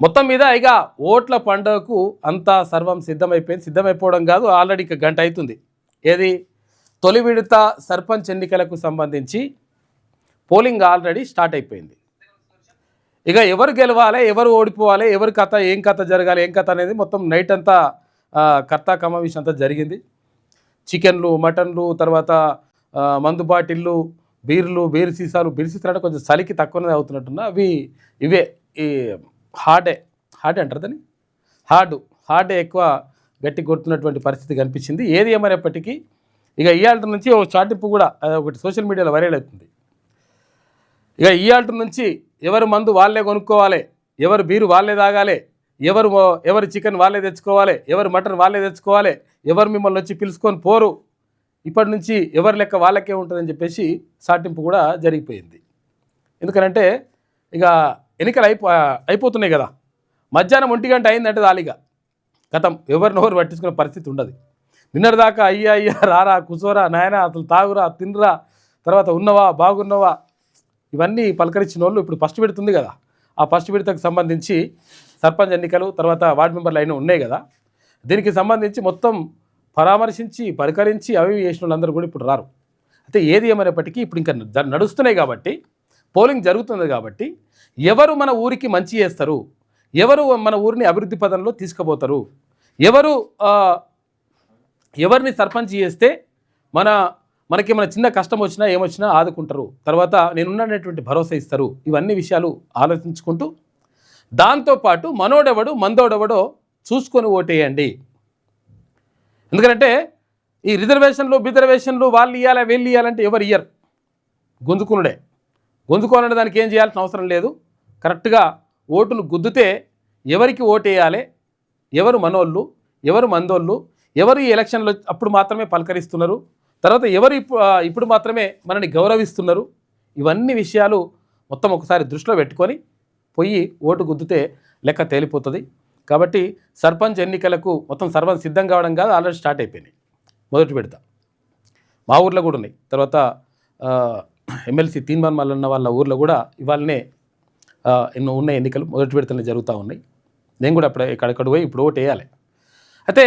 మొత్తం మీద ఇక ఓట్ల పండుగకు అంతా సర్వం సిద్ధమైపోయింది. సిద్ధమైపోవడం కాదు, ఆల్రెడీ ఇక గంట అవుతుంది. ఏది తొలి విడత సర్పంచ్ ఎన్నికలకు సంబంధించి పోలింగ్ ఆల్రెడీ స్టార్ట్ అయిపోయింది. ఇక ఎవరు గెలవాలి, ఎవరు ఓడిపోవాలి, ఎవరి కథ, ఏం కథ జరగాలి, ఏం కథ అనేది మొత్తం నైట్ అంతా కర్తా కమావిష్ అంతా జరిగింది. చికెన్లు, మటన్లు, తర్వాత మందు బాటిళ్ళు, బీర్ సీసాలు అంటే కొంచెం చలికి తక్కువనే అవుతున్నట్టున్నా. ఇవే ఈ హార్డే అంటారు దాన్ని, హార్డే ఎక్కువ గట్టి కొడుతున్నటువంటి పరిస్థితి కనిపించింది. ఏది ఏమైనప్పటికీ ఇక ఇవాళ నుంచి ఒక చాటింపు కూడా ఒకటి సోషల్ మీడియాలో వైరల్ అవుతుంది. ఇక ఇవాళ నుంచి ఎవరు మందు వాళ్ళే కొనుక్కోవాలి, ఎవరు బీరు వాళ్ళే తాగాలి, ఎవరు చికెన్ వాళ్ళే తెచ్చుకోవాలి, ఎవరు మటన్ వాళ్ళే తెచ్చుకోవాలి, ఎవరు మిమ్మల్ని వచ్చి పిలుచుకొని పోరు, ఇప్పటి నుంచి ఎవరి లెక్క వాళ్ళకే ఉంటుందని చెప్పేసి చాటింపు కూడా జరిగిపోయింది. ఎందుకనంటే ఇక ఎన్నికలు అయిపోతున్నాయి కదా, మధ్యాహ్నం 1 గంట అయిందంటే దాలిగా గతం ఎవరినెవరు పట్టించుకునే పరిస్థితి ఉండదు. నిన్నటిదాకా అయ్యా రారా, కూసోరా, నాయన, అసలు తాగురా, తినరా, తర్వాత ఉన్నవా, బాగున్నవా, ఇవన్నీ పలకరించిన వాళ్ళు ఇప్పుడు ఫస్ట్ విడతుంది కదా, ఆ ఫస్ట్ విడతకు సంబంధించి సర్పంచ్ ఎన్నికలు, తర్వాత వార్డు మెంబర్లు అయినా ఉన్నాయి కదా, దీనికి సంబంధించి మొత్తం పరామర్శించి పరికరించి అవి చేసిన వాళ్ళందరూ కూడా ఇప్పుడు రారు. అయితే ఏది ఏమైనప్పటికీ ఇప్పుడు ఇంకా నడుస్తున్నాయి కాబట్టి, పోలింగ్ జరుగుతుంది కాబట్టి, ఎవరు మన ఊరికి మంచి చేస్తారు, ఎవరు మన ఊరిని అభివృద్ధి పదంలో తీసుకుపోతారు, ఎవరిని సర్పంచ్ చేస్తే మనకి మన చిన్న కష్టం వచ్చినా ఏమొచ్చినా ఆదుకుంటారు, తర్వాత నేనున్నటువంటి భరోసా ఇస్తారు, ఇవన్నీ విషయాలు ఆలోచించుకుంటూ దాంతోపాటు మనోడెవడు మందోడెవడో చూసుకొని ఓటేయండి. ఎందుకంటే ఈ రిజర్వేషన్లు వాళ్ళు ఇవ్వాలి, వీళ్ళు ఇవ్వాలంటే ఎవరు ఇయ్యరు, గొంతుకోవాలంటే దానికి ఏం చేయాల్సిన అవసరం లేదు. కరెక్ట్గా ఓటును గుద్దితే ఎవరికి ఓటేయాలి, ఎవరు మనోళ్ళు, ఎవరు మందోళ్ళు, ఎవరు ఈ ఎలక్షన్లో అప్పుడు మాత్రమే పలకరిస్తున్నారు, తర్వాత ఎవరు ఇప్పుడు మాత్రమే మనని గౌరవిస్తున్నారు, ఇవన్నీ విషయాలు మొత్తం ఒకసారి దృష్టిలో పెట్టుకొని పోయి ఓటు గుద్దితే లెక్క తేలిపోతుంది. కాబట్టి సర్పంచ్ ఎన్నికలకు మొత్తం సర్వం సిద్ధం కావడం కాదు, ఆల్రెడీ స్టార్ట్ అయిపోయినాయి. మొదటి విడత మా ఊర్లో కూడా ఉన్నాయి, తర్వాత ఎమ్మెల్సీ తీన్మాన్ మల్లన్న వాళ్ళ ఊర్లో కూడా ఇవాళనే ఎన్నో ఉన్నాయి ఎన్నికలు, మొదటి విడతలు జరుగుతూ ఉన్నాయి. నేను కూడా ఎక్కడెక్కడ పోయి ఇప్పుడు ఓటు వేయాలి. అయితే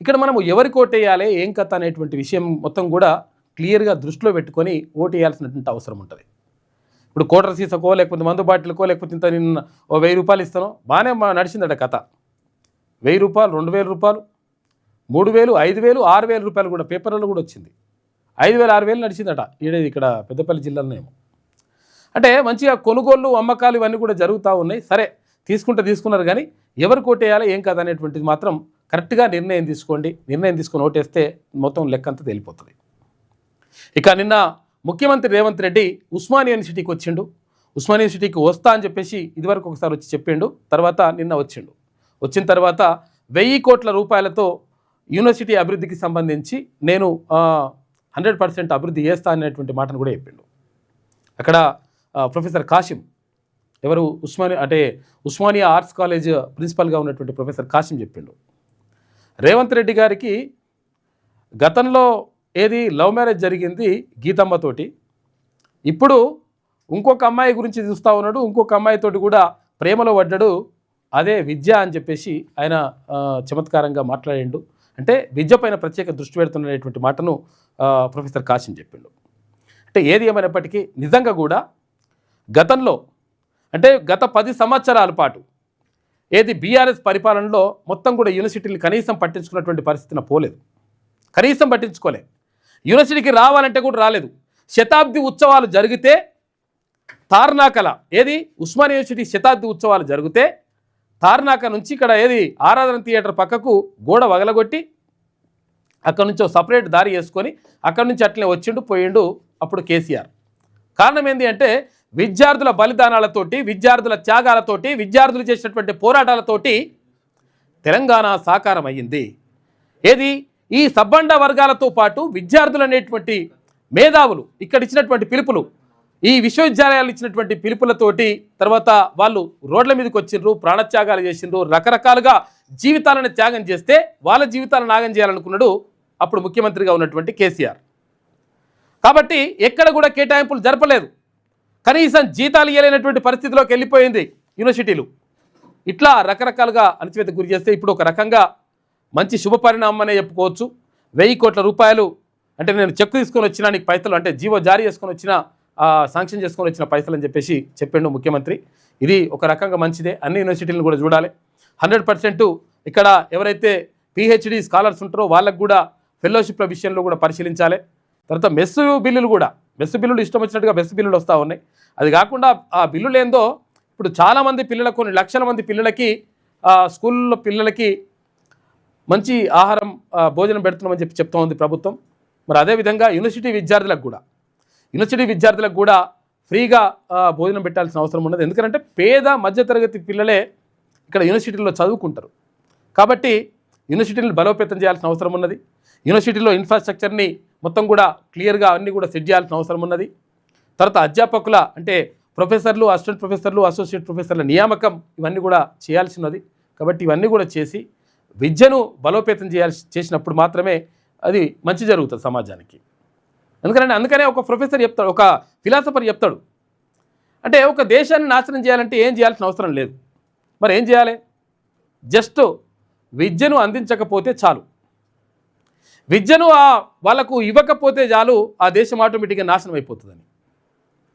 ఇక్కడ మనము ఎవరికి ఓటు వేయాలి, ఏం కథ అనేటువంటి విషయం మొత్తం కూడా క్లియర్గా దృష్టిలో పెట్టుకొని ఓటు వేయాల్సినటువంటి అవసరం ఉంటుంది. ఇప్పుడు కోటర్ సీసకో, లేకపోతే మందు బాటిల్కో, లేకపోతే ఇంత నిన్న 1000 రూపాయలు ఇస్తానో బాగానే నడిచిందట కథ. 1000 రూపాయలు, 2000 రూపాయలు, 3000, 5000, 6000 రూపాయలు కూడా పేపర్లలో కూడా వచ్చింది. 5000, 6000 నడిచిందట ఇక్కడ పెద్దపల్లి జిల్లాలోనేమో. అంటే మంచిగా కొనుగోళ్ళు, అమ్మకాలు ఇవన్నీ కూడా జరుగుతూ ఉన్నాయి. సరే తీసుకున్నారు, కానీ ఎవరు ఓటేయాలి, ఏం కథ అనేటువంటిది మాత్రం కరెక్ట్గా నిర్ణయం తీసుకోండి. నిర్ణయం తీసుకొని ఓటేస్తే మొత్తం లెక్కంతా తేలిపోతుంది. ఇక నిన్న ముఖ్యమంత్రి రేవంత్ రెడ్డి ఉస్మానియా యూనివర్సిటీకి వచ్చిండు. ఉస్మానియా యూనివర్సిటీకి వస్తా అని చెప్పేసి ఇదివరకు ఒకసారి వచ్చి చెప్పిండు, తర్వాత నిన్న వచ్చిన తర్వాత 1000 కోట్ల రూపాయలతో యూనివర్సిటీ అభివృద్ధికి సంబంధించి నేను 100% అభివృద్ధి చేస్తా అనేటువంటి మాటను కూడా చెప్పిండు. అక్కడ ప్రొఫెసర్ కాసిం, ఎవరు ఉస్మానియా ఆర్ట్స్ కాలేజ్ ప్రిన్సిపల్గా ఉన్నటువంటి ప్రొఫెసర్ కాసిం చెప్పిండు. రేవంత్ రెడ్డి గారికి గతంలో లవ్ మ్యారేజ్ జరిగింది గీతమ్మతోటి, ఇప్పుడు ఇంకొక అమ్మాయి గురించి చూస్తూ ఉన్నాడు, ఇంకొక అమ్మాయితోటి కూడా ప్రేమలో పడ్డాడు, అదే విద్య అని చెప్పేసి ఆయన చమత్కారంగా మాట్లాడిండు. అంటే విద్య పైన ప్రత్యేక దృష్టి పెడుతున్నటువంటి మాటను ప్రొఫెసర్ కాసిం చెప్పిండు. అంటే ఏది ఏమైనప్పటికీ నిజంగా కూడా గతంలో అంటే గత 10 సంవత్సరాల పాటు బీఆర్ఎస్ పరిపాలనలో మొత్తం కూడా యూనివర్సిటీలు కనీసం పట్టించుకున్నటువంటి పరిస్థితిన పోలేదు, కనీసం పట్టించుకోలే. యూనివర్సిటీకి రావాలంటే కూడా రాలేదు. శతాబ్ది ఉత్సవాలు జరిగితే తార్నాకల ఉస్మానియా యూనివర్సిటీ శతాబ్ది ఉత్సవాలు జరిగితే తార్నాక నుంచి ఇక్కడ ఆరాధన థియేటర్ పక్కకు గోడ వగలగొట్టి అక్కడ నుంచి సపరేట్ దారి వేసుకొని అక్కడి నుంచి అట్లే పోయిండు అప్పుడు కేసీఆర్. కారణం ఏంటి అంటే విద్యార్థుల బలిదానాలతోటి, విద్యార్థుల త్యాగాలతోటి, విద్యార్థులు చేసినటువంటి పోరాటాలతోటి తెలంగాణ సాకారం అయ్యింది. ఈ సబ్బండ వర్గాలతో పాటు విద్యార్థులు అనేటువంటి మేధావులు ఇక్కడ ఇచ్చినటువంటి పిలుపులు, ఈ విశ్వవిద్యాలయాలు ఇచ్చినటువంటి పిలుపులతోటి తర్వాత వాళ్ళు రోడ్ల మీదకి వచ్చిండ్రు, ప్రాణత్యాగాలు చేసిండ్రు, రకరకాలుగా జీవితాలను త్యాగం చేస్తే వాళ్ళ జీవితాలను నాగం చేయాలనుకున్నాడు అప్పుడు ముఖ్యమంత్రిగా ఉన్నటువంటి కేసీఆర్. కాబట్టి ఎక్కడ కూడా కేటాయింపులు జరపలేదు, కనీసం జీతాలు ఇవ్వలేనటువంటి పరిస్థితిలోకి వెళ్ళిపోయింది యూనివర్సిటీలు. ఇట్లా రకరకాలుగా అణచివేతకు గురి చేస్తే ఇప్పుడు ఒక రకంగా మంచి శుభ పరిణామం అనే చెప్పుకోవచ్చు. 1000 కోట్ల రూపాయలు అంటే నేను చెక్ తీసుకొని వచ్చినా నీకు పైసలు అంటే జీవో జారీ చేసుకొని వచ్చిన శాంక్షన్ చేసుకొని వచ్చిన పైసలు అని చెప్పేసి చెప్పిండు ముఖ్యమంత్రి. ఇది ఒక రకంగా మంచిదే. అన్ని యూనివర్సిటీలను కూడా చూడాలి. 100% ఇక్కడ ఎవరైతే PhD స్కాలర్స్ ఉంటారో వాళ్ళకు కూడా ఫెలోషిప్ల విషయంలో కూడా పరిశీలించాలి. తర్వాత మెస్సు బిల్లులు ఇష్టం వచ్చినట్టుగా మెస్సు బిల్లులు వస్తూ ఉన్నాయి. అది కాకుండా ఆ బిల్లులు ఏందో ఇప్పుడు చాలామంది పిల్లలకు కొన్ని లక్షల మంది పిల్లలకి స్కూల్లో పిల్లలకి మంచి ఆహారం భోజనం పెడుతున్నామని చెప్తూ ఉంది ప్రభుత్వం. మరి అదేవిధంగా యూనివర్సిటీ విద్యార్థులకు కూడా ఫ్రీగా భోజనం పెట్టాల్సిన అవసరం ఉన్నది. ఎందుకంటే పేద మధ్యతరగతి పిల్లలే ఇక్కడ యూనివర్సిటీలో చదువుకుంటారు కాబట్టి యూనివర్సిటీని బలోపేతం చేయాల్సిన అవసరం ఉన్నది. యూనివర్సిటీలో ఇన్ఫ్రాస్ట్రక్చర్ని మొత్తం కూడా క్లియర్గా అన్నీ కూడా సెట్ చేయాల్సిన అవసరం ఉన్నది. తర్వాత అధ్యాపకుల అంటే ప్రొఫెసర్లు, అసిస్టెంట్ ప్రొఫెసర్లు, అసోసియేట్ ప్రొఫెసర్ల నియామకం ఇవన్నీ కూడా చేయాల్సి ఉన్నది. కాబట్టి ఇవన్నీ కూడా చేసి విద్యను బలోపేతం చేసినప్పుడు మాత్రమే అది మంచి జరుగుతుంది సమాజానికి. అందుకనే ఒక ప్రొఫెసర్ చెప్తాడు, ఒక ఫిలాసఫర్ చెప్తాడు, అంటే ఒక దేశాన్ని నాశనం చేయాలంటే ఏం చేయాల్సిన అవసరం లేదు. మరి ఏం చేయాలి? జస్ట్ విద్యను అందించకపోతే చాలు, విద్యను వాళ్ళకు ఇవ్వకపోతే చాలు, ఆ దేశం ఆటోమేటిక్గా నాశనం అయిపోతుందని.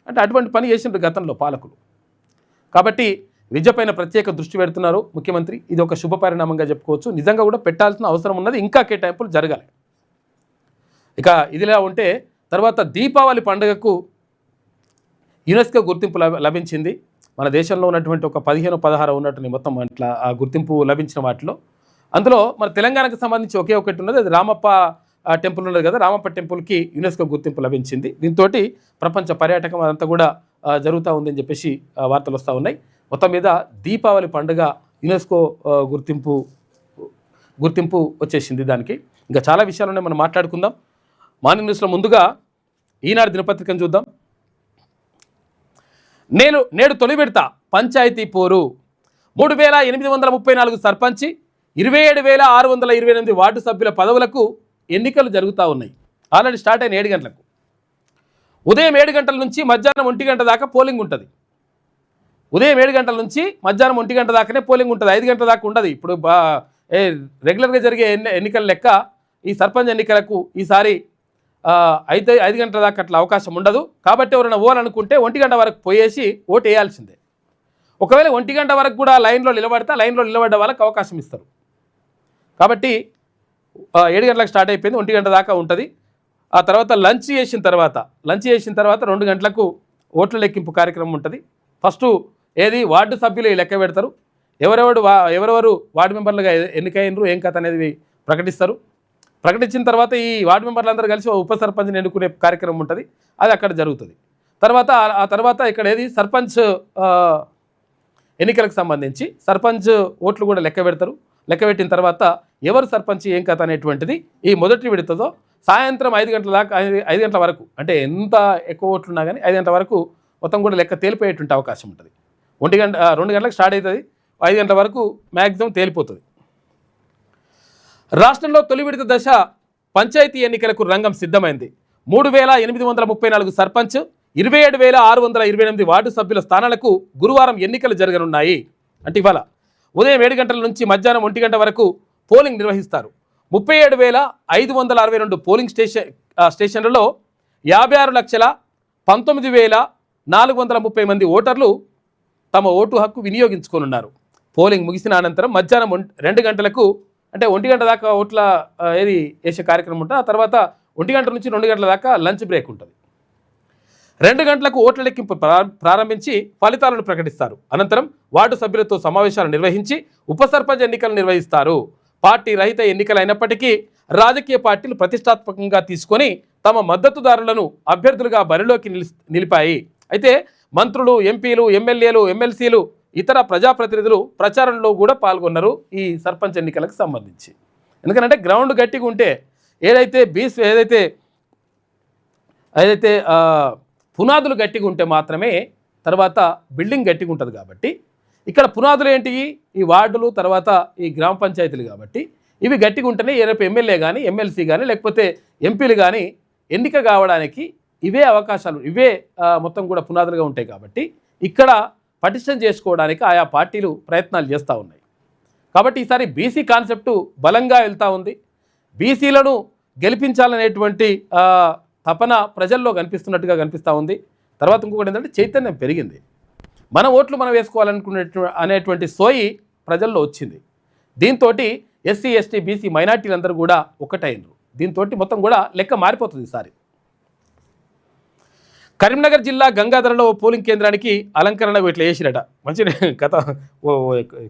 అంటే అటువంటి పని చేసిండ్రు గతంలో పాలకులు. కాబట్టి విద్యపైన ప్రత్యేక దృష్టి పెడుతున్నారు ముఖ్యమంత్రి. ఇది ఒక శుభ పరిణామంగా చెప్పుకోవచ్చు. నిజంగా కూడా పెట్టాల్సిన అవసరం ఉన్నది. ఇంకా కేటాయింపులు జరగాలి. ఇక ఇదిలా ఉంటే తర్వాత దీపావళి పండుగకు యునెస్కో గుర్తింపు లభించింది. మన దేశంలో ఉన్నటువంటి ఒక 15-16 ఉన్నటువంటి మొత్తం అట్లా ఆ గుర్తింపు లభించిన వాటిలో అందులో మన తెలంగాణకు సంబంధించి ఒకే ఒకటి ఉన్నది. అది రామప్ప టెంపుల్ ఉన్నది కదా, రామప్ప టెంపుల్కి యునెస్కో గుర్తింపు లభించింది. దీంతో ప్రపంచ పర్యాటకం అదంతా కూడా జరుగుతూ ఉందని చెప్పేసి వార్తలు వస్తూ ఉన్నాయి. మొత్తం మీద దీపావళి పండుగ యునెస్కో గుర్తింపు వచ్చేసింది దానికి. ఇంకా చాలా విషయాలున్నాయి, మనం మాట్లాడుకుందాం. మార్నింగ్ న్యూస్లో ముందుగా ఈనాడు దినపత్రికను చూద్దాం. నేడు తొలి విడత పంచాయతీ పోరు. 3834 సర్పంచి, 27628 వార్డు సభ్యుల పదవులకు ఎన్నికలు జరుగుతూ ఉన్నాయి. ఆల్రెడీ స్టార్ట్ అయిన 7 గంటలకు. ఉదయం 7 గంటల నుంచి మధ్యాహ్నం 1 గంట దాకా పోలింగ్ ఉంటుంది. ఉదయం 7 గంటల నుంచి మధ్యాహ్నం 1 గంట దాకానే పోలింగ్ ఉంటుంది. 5 గంటల దాకా ఉండదు. ఇప్పుడు రెగ్యులర్గా జరిగే ఎన్నికల లెక్క ఈ సర్పంచ్ ఎన్నికలకు ఈసారి 5 గంటల దాకా అట్లా అవకాశం ఉండదు. కాబట్టి ఎవరైనా ఓవాలనుకుంటే 1 గంట వరకు పోయేసి ఓటు వేయాల్సిందే. ఒకవేళ 1 గంట వరకు కూడా లైన్లో నిలబడ్డ వాళ్ళకి అవకాశం ఇస్తారు. కాబట్టి 7 గంటలకు స్టార్ట్ అయిపోయింది, 1 గంట దాకా ఉంటుంది. ఆ తర్వాత లంచ్ చేసిన తర్వాత 2 గంటలకు ఓట్ల లెక్కింపు కార్యక్రమం ఉంటుంది. ఫస్ట్ వార్డు సభ్యులు లెక్క పెడతారు. ఎవరెవరు వార్డు మెంబర్లుగా ఎన్నికైనరు ఏం కథ అనేది ప్రకటిస్తారు. ప్రకటించిన తర్వాత ఈ వార్డు మెంబర్లందరూ కలిసి ఉప సర్పంచ్ని ఎన్నుకునే కార్యక్రమం ఉంటుంది. అది అక్కడ జరుగుతుంది. ఆ తర్వాత ఇక్కడ సర్పంచ్ ఎన్నికలకు సంబంధించి సర్పంచ్ ఓట్లు కూడా లెక్క పెడతారు. లెక్క పెట్టిన తర్వాత ఎవరు సర్పంచ్ ఏం కథ అనేటువంటిది ఈ మొదటి విడతతో సాయంత్రం 5 గంటల దాకా 5 గంటల వరకు, అంటే ఎంత ఎక్కువ ఓట్లు ఉన్నా కానీ 5 గంటల వరకు మొత్తం కూడా లెక్క తేలిపోయేటువంటి అవకాశం ఉంటుంది. 2 గంటలకు స్టార్ట్ అవుతుంది, 5 గంటల వరకు మ్యాక్సిమం తేలిపోతుంది. రాష్ట్రంలో తొలి విడత దశ పంచాయతీ ఎన్నికలకు రంగం సిద్ధమైంది. 3834 సర్పంచ్, 27628 వార్డు సభ్యుల స్థానాలకు గురువారం ఎన్నికలు జరగనున్నాయి. అంటే ఇవాళ ఉదయం 7 గంటల నుంచి మధ్యాహ్నం 1 గంట వరకు పోలింగ్ నిర్వహిస్తారు. 37,562 పోలింగ్ స్టేషన్లలో 56,19,430 మంది ఓటర్లు తమ ఓటు హక్కు వినియోగించుకోనున్నారు. పోలింగ్ ముగిసిన అనంతరం మధ్యాహ్నం 2 గంటలకు, అంటే 1 గంట దాకా ఓట్ల వేసే కార్యక్రమం ఉంటుంది. ఆ తర్వాత 1 గంట నుంచి 2 గంటల దాకా లంచ్ బ్రేక్ ఉంటుంది. 2 గంటలకు ఓట్ల లెక్కింపు ప్రారంభించి ఫలితాలను ప్రకటిస్తారు. అనంతరం వార్డు సభ్యులతో సమావేశాలు నిర్వహించి ఉప సర్పంచ్ ఎన్నికలు నిర్వహిస్తారు. పార్టీ రహిత ఎన్నికలు అయినప్పటికీ రాజకీయ పార్టీలు ప్రతిష్టాత్మకంగా తీసుకొని తమ మద్దతుదారులను అభ్యర్థులుగా బరిలోకి నిలిపాయి. అయితే మంత్రులు, ఎంపీలు, ఎమ్మెల్యేలు, ఎమ్మెల్సీలు, ఇతర ప్రజాప్రతినిధులు ప్రచారంలో కూడా పాల్గొన్నారు ఈ సర్పంచ్ ఎన్నికలకు సంబంధించి. ఎందుకంటే గ్రౌండ్ గట్టిగా ఉంటే ఏదైతే పునాదులు గట్టిగా ఉంటే మాత్రమే తర్వాత బిల్డింగ్ గట్టిగా ఉంటుంది. కాబట్టి ఇక్కడ పునాదులు ఏంటి? ఈ వార్డులు, తర్వాత ఈ గ్రామ పంచాయతీలు. కాబట్టి ఇవి గట్టిగా ఉంటేనే రేపు ఎమ్మెల్యే కానీ, ఎమ్మెల్సీ కానీ, లేకపోతే ఎంపీలు కానీ ఎన్నిక కావడానికి ఇవే అవకాశాలు, ఇవే మొత్తం కూడా పునాదులుగా ఉంటాయి. కాబట్టి ఇక్కడ పటిష్టం చేసుకోవడానికి ఆయా పార్టీలు ప్రయత్నాలు చేస్తూ ఉన్నాయి. కాబట్టి ఈసారి బీసీ కాన్సెప్టు బలంగా వెళ్తూ ఉంది. బీసీలను గెలిపించాలనేటువంటి తపన ప్రజల్లో కనిపిస్తున్నట్టుగా కనిపిస్తూ ఉంది. తర్వాత ఇంకొకటి ఏంటంటే చైతన్యం పెరిగింది. మన ఓట్లు మనం అనేటువంటి సోయి ప్రజల్లో వచ్చింది. దీంతో ఎస్సీ ఎస్టీ బీసీ మైనార్టీలందరూ కూడా ఒకటైనరు. దీంతో మొత్తం కూడా లెక్క మారిపోతుంది ఈసారి. కరీంనగర్ జిల్లా గంగాధరలో పోలింగ్ కేంద్రానికి అలంకరణ ఇట్లా చేసిరట. మంచి కథ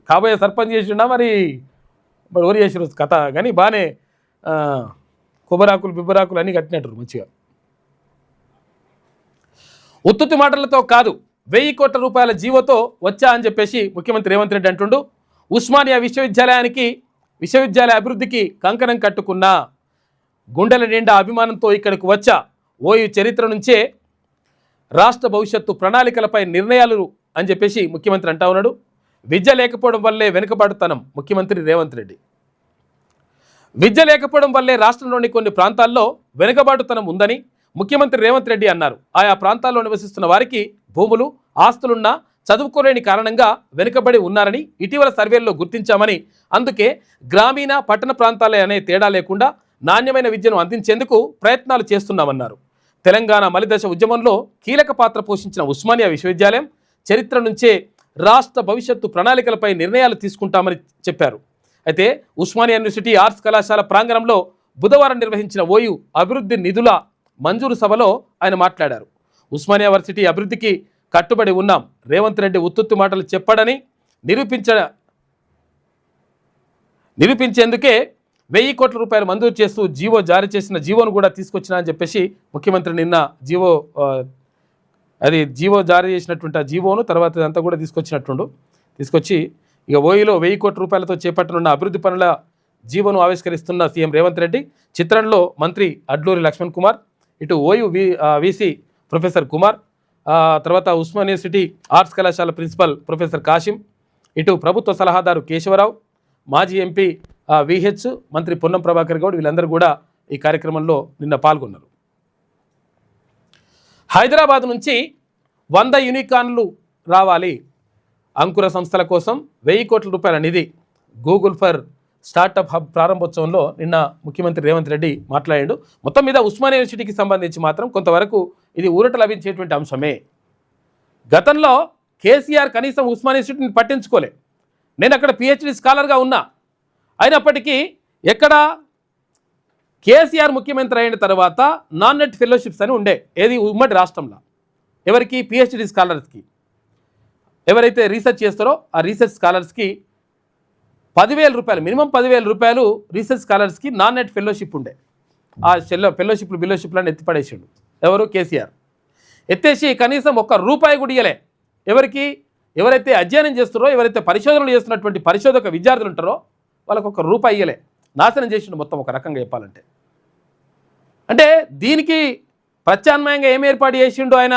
కాబోయే సర్పంచ్ చేసిండా మరి ఎవరు చేసిరు కథ కానీ బాగానే కొబ్బరాకులు బిబ్బరాకులు అన్నీ కట్టినట్టు మంచిగా. ఉత్తుత్తి మాటలతో కాదు 1000 కోట్ల రూపాయల జీవోతో వచ్చా అని చెప్పేసి ముఖ్యమంత్రి రేవంత్ రెడ్డి అంటుండు. ఉస్మానియా విశ్వవిద్యాలయ అభివృద్ధికి కంకణం కట్టుకున్న గుండెల నిండా అభిమానంతో ఇక్కడికి వచ్చా. ఓయూ చరిత్ర నుంచే రాష్ట్ర భవిష్యత్తు ప్రణాళికలపై నిర్ణయాలు అని చెప్పేసి ముఖ్యమంత్రి అంటా ఉన్నాడు. విద్య లేకపోవడం వల్లే వెనుకబాటుతనం ముఖ్యమంత్రి రేవంత్ రెడ్డి. విద్య లేకపోవడం వల్లే రాష్ట్రంలోని కొన్ని ప్రాంతాల్లో వెనుకబాటుతనం ఉందని ముఖ్యమంత్రి రేవంత్ రెడ్డి అన్నారు. ఆయా ప్రాంతాల్లో నివసిస్తున్న వారికి భూములు ఆస్తులున్నా చదువుకోలేని కారణంగా వెనుకబడి ఉన్నారని ఇటీవల సర్వేల్లో గుర్తించామని, అందుకే గ్రామీణ పట్టణ ప్రాంతాలే అనే తేడా లేకుండా నాణ్యమైన విద్యను అందించేందుకు ప్రయత్నాలు చేస్తున్నామన్నారు. తెలంగాణ మలిదశ ఉద్యమంలో కీలక పాత్ర పోషించిన ఉస్మానియా విశ్వవిద్యాలయం చరిత్ర నుంచే రాష్ట్ర భవిష్యత్తు ప్రణాళికలపై నిర్ణయాలు తీసుకుంటామని చెప్పారు. అయితే ఉస్మానియా యూనివర్సిటీ ఆర్ట్స్ కళాశాల ప్రాంగణంలో బుధవారం నిర్వహించిన ఓయూ అభివృద్ధి నిధుల మంజూరు సభలో ఆయన మాట్లాడారు. ఉస్మానియా యూనివర్సిటీ అభివృద్ధికి కట్టుబడి ఉన్నాం. రేవంత్ రెడ్డి ఉత్తుత్తి మాటలు చెప్పడని నిరూపించేందుకే 1000 కోట్ల రూపాయలు మంజూరు చేస్తూ జీవో జారీ చేసిన జీవోను కూడా తీసుకొచ్చినా అని చెప్పేసి ముఖ్యమంత్రి నిన్న జీవో జారీ చేసినటువంటి ఆ జీవోను తర్వాత అంతా కూడా తీసుకొచ్చి ఇక ఓయూలో 1000 కోట్ల రూపాయలతో చేపట్టనున్న అభివృద్ధి పనుల జీవోను ఆవిష్కరిస్తున్న సీఎం రేవంత్ రెడ్డి. చిత్రంలో మంత్రి అడ్లూరి లక్ష్మణ్ కుమార్, ఇటు ఓయూ వీసీ ప్రొఫెసర్ కుమార్, తర్వాత ఉస్మానియా యూనివర్సిటీ ఆర్ట్స్ కళాశాల ప్రిన్సిపల్ ప్రొఫెసర్ కాశిం, ఇటు ప్రభుత్వ సలహాదారు కేశవరావు, మాజీ ఎంపీ విహెచ్, మంత్రి పొన్నం ప్రభాకర్ గౌడ్ వీళ్ళందరూ కూడా ఈ కార్యక్రమంలో నిన్న పాల్గొన్నారు. హైదరాబాద్ నుంచి 100 యూనికార్న్లు రావాలి. అంకుర సంస్థల కోసం 1000 కోట్ల రూపాయల నిధి. గూగుల్ ఫర్ స్టార్టప్ హబ్ ప్రారంభోత్సవంలో నిన్న ముఖ్యమంత్రి రేవంత్ రెడ్డి మాట్లాడాడు. మొత్తం మీద ఉస్మానియా యూనివర్సిటీకి సంబంధించి మాత్రం కొంతవరకు ఇది ఊరట లభించేటువంటి అంశమే. గతంలో కేసీఆర్ కనీసం ఉస్మానియా యూనివర్సిటీని పట్టించుకోలే. నేను అక్కడ పిహెచ్డి స్కాలర్గా ఉన్నా. అయినప్పటికీ ఎక్కడ కేసీఆర్ ముఖ్యమంత్రి అయిన తర్వాత నాన్ నెట్ ఫెలోషిప్స్ అని ఉండే ఏది ఉమ్మడి రాష్ట్రంలో ఎవరికి పిహెచ్డి స్కాలర్స్కి ఎవరైతే రీసెర్చ్ చేస్తారో ఆ రీసెర్చ్ స్కాలర్స్కి 10,000 రూపాయలు మినిమం 10,000 రూపాయలు రీసెర్చ్ స్కాలర్స్కి నాన్ నెట్ ఫెలోషిప్ ఉండే. ఆ బిలోషిప్లను ఎత్తిపడేసాడు ఎవరు కేసీఆర్. ఎత్తేసి కనీసం ₹1 కూడా ఇయ్యలే. ఎవరైతే అధ్యయనం చేస్తారో ఎవరైతే పరిశోధనలు చేస్తున్నటువంటి పరిశోధక విద్యార్థులు ఉంటారో వాళ్ళకు ₹1 ఇయ్యలే. నాశనం చేసిండు మొత్తం ఒక రకంగా చెప్పాలంటే. అంటే దీనికి ప్రత్యామ్నాయంగా ఏం ఏర్పాటు చేసిండు ఆయన?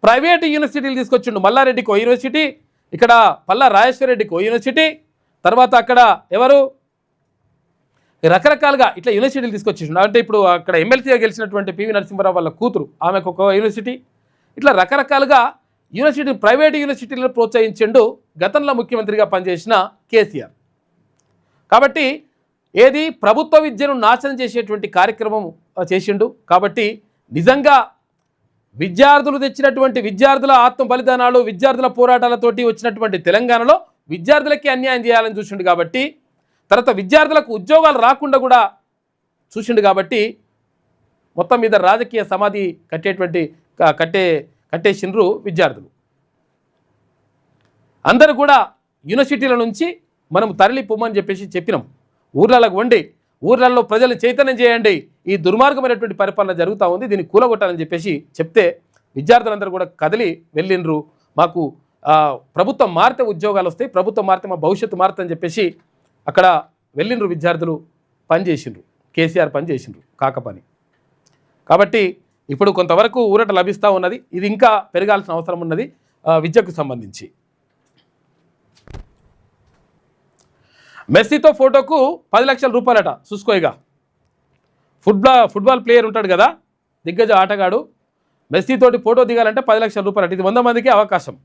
ప్రైవేటు యూనివర్సిటీలు తీసుకొచ్చిండు. మల్లారెడ్డికి ఓ యూనివర్సిటీ, ఇక్కడ పల్లా రాజేశ్వరరెడ్డికి ఓ యూనివర్సిటీ, తర్వాత అక్కడ రకరకాలుగా ఇట్లా యూనివర్సిటీలు తీసుకొచ్చిండు. అంటే ఇప్పుడు అక్కడ ఎమ్మెల్సీగా గెలిచినటువంటి పివి నరసింహారావు వాళ్ళ కూతురు ఆమెకు ఒక యూనివర్సిటీ, ఇట్లా రకరకాలుగా ప్రైవేటు యూనివర్సిటీలను ప్రోత్సహించిండు గతంలో ముఖ్యమంత్రిగా పనిచేసిన కేసీఆర్. కాబట్టి ఏది ప్రభుత్వ విద్యను నాశనం చేసేటువంటి కార్యక్రమం చేసిండు. కాబట్టి నిజంగా విద్యార్థులు తెచ్చినటువంటి విద్యార్థుల ఆత్మ బలిదానాలు విద్యార్థుల పోరాటాలతోటి వచ్చినటువంటి తెలంగాణలో విద్యార్థులకి అన్యాయం చేయాలని చూసిండు. కాబట్టి తర్వాత విద్యార్థులకు ఉద్యోగాలు రాకుండా కూడా చూసిండు. కాబట్టి మొత్తం మీద రాజకీయ సమాధి కట్టేసిండ్రు విద్యార్థులు. అందరూ కూడా యూనివర్సిటీల నుంచి మనం తరలిపోమని చెప్పేసి చెప్పినాం. ఊర్లలోకి వండి ఊర్లలో ప్రజలు చైతన్యం చేయండి, ఈ దుర్మార్గమైనటువంటి పరిపాలన జరుగుతూ ఉంది, దీన్ని కూలగొట్టాలని చెప్పేసి చెప్తే విద్యార్థులందరూ కూడా కదిలి వెళ్ళిండ్రు. మాకు ప్రభుత్వం మారితే ఉద్యోగాలు వస్తాయి, ప్రభుత్వం మారితే మా భవిష్యత్తు మారుతుందని చెప్పేసి అక్కడ వెళ్ళిండ్రు విద్యార్థులు. పనిచేసిండ్రు, కేసీఆర్ పనిచేసిండ్రు కాక పని. కాబట్టి ఇప్పుడు కొంతవరకు ఊరట లభిస్తూ ఉన్నది. ఇది ఇంకా పెరగాల్సిన అవసరం ఉన్నది విద్యకు సంబంధించి. మెస్సీతో ఫోటోకు 10 లక్షల రూపాయలట. చూసుకోయిగా ఫుట్బాల్ ప్లేయర్ ఉంటాడు కదా, దిగ్గజ ఆటగాడు, మెస్సీతోటి ఫోటో దిగాలంటే 10 లక్షల రూపాయలట. ఇది 100 మందికి అవకాశం.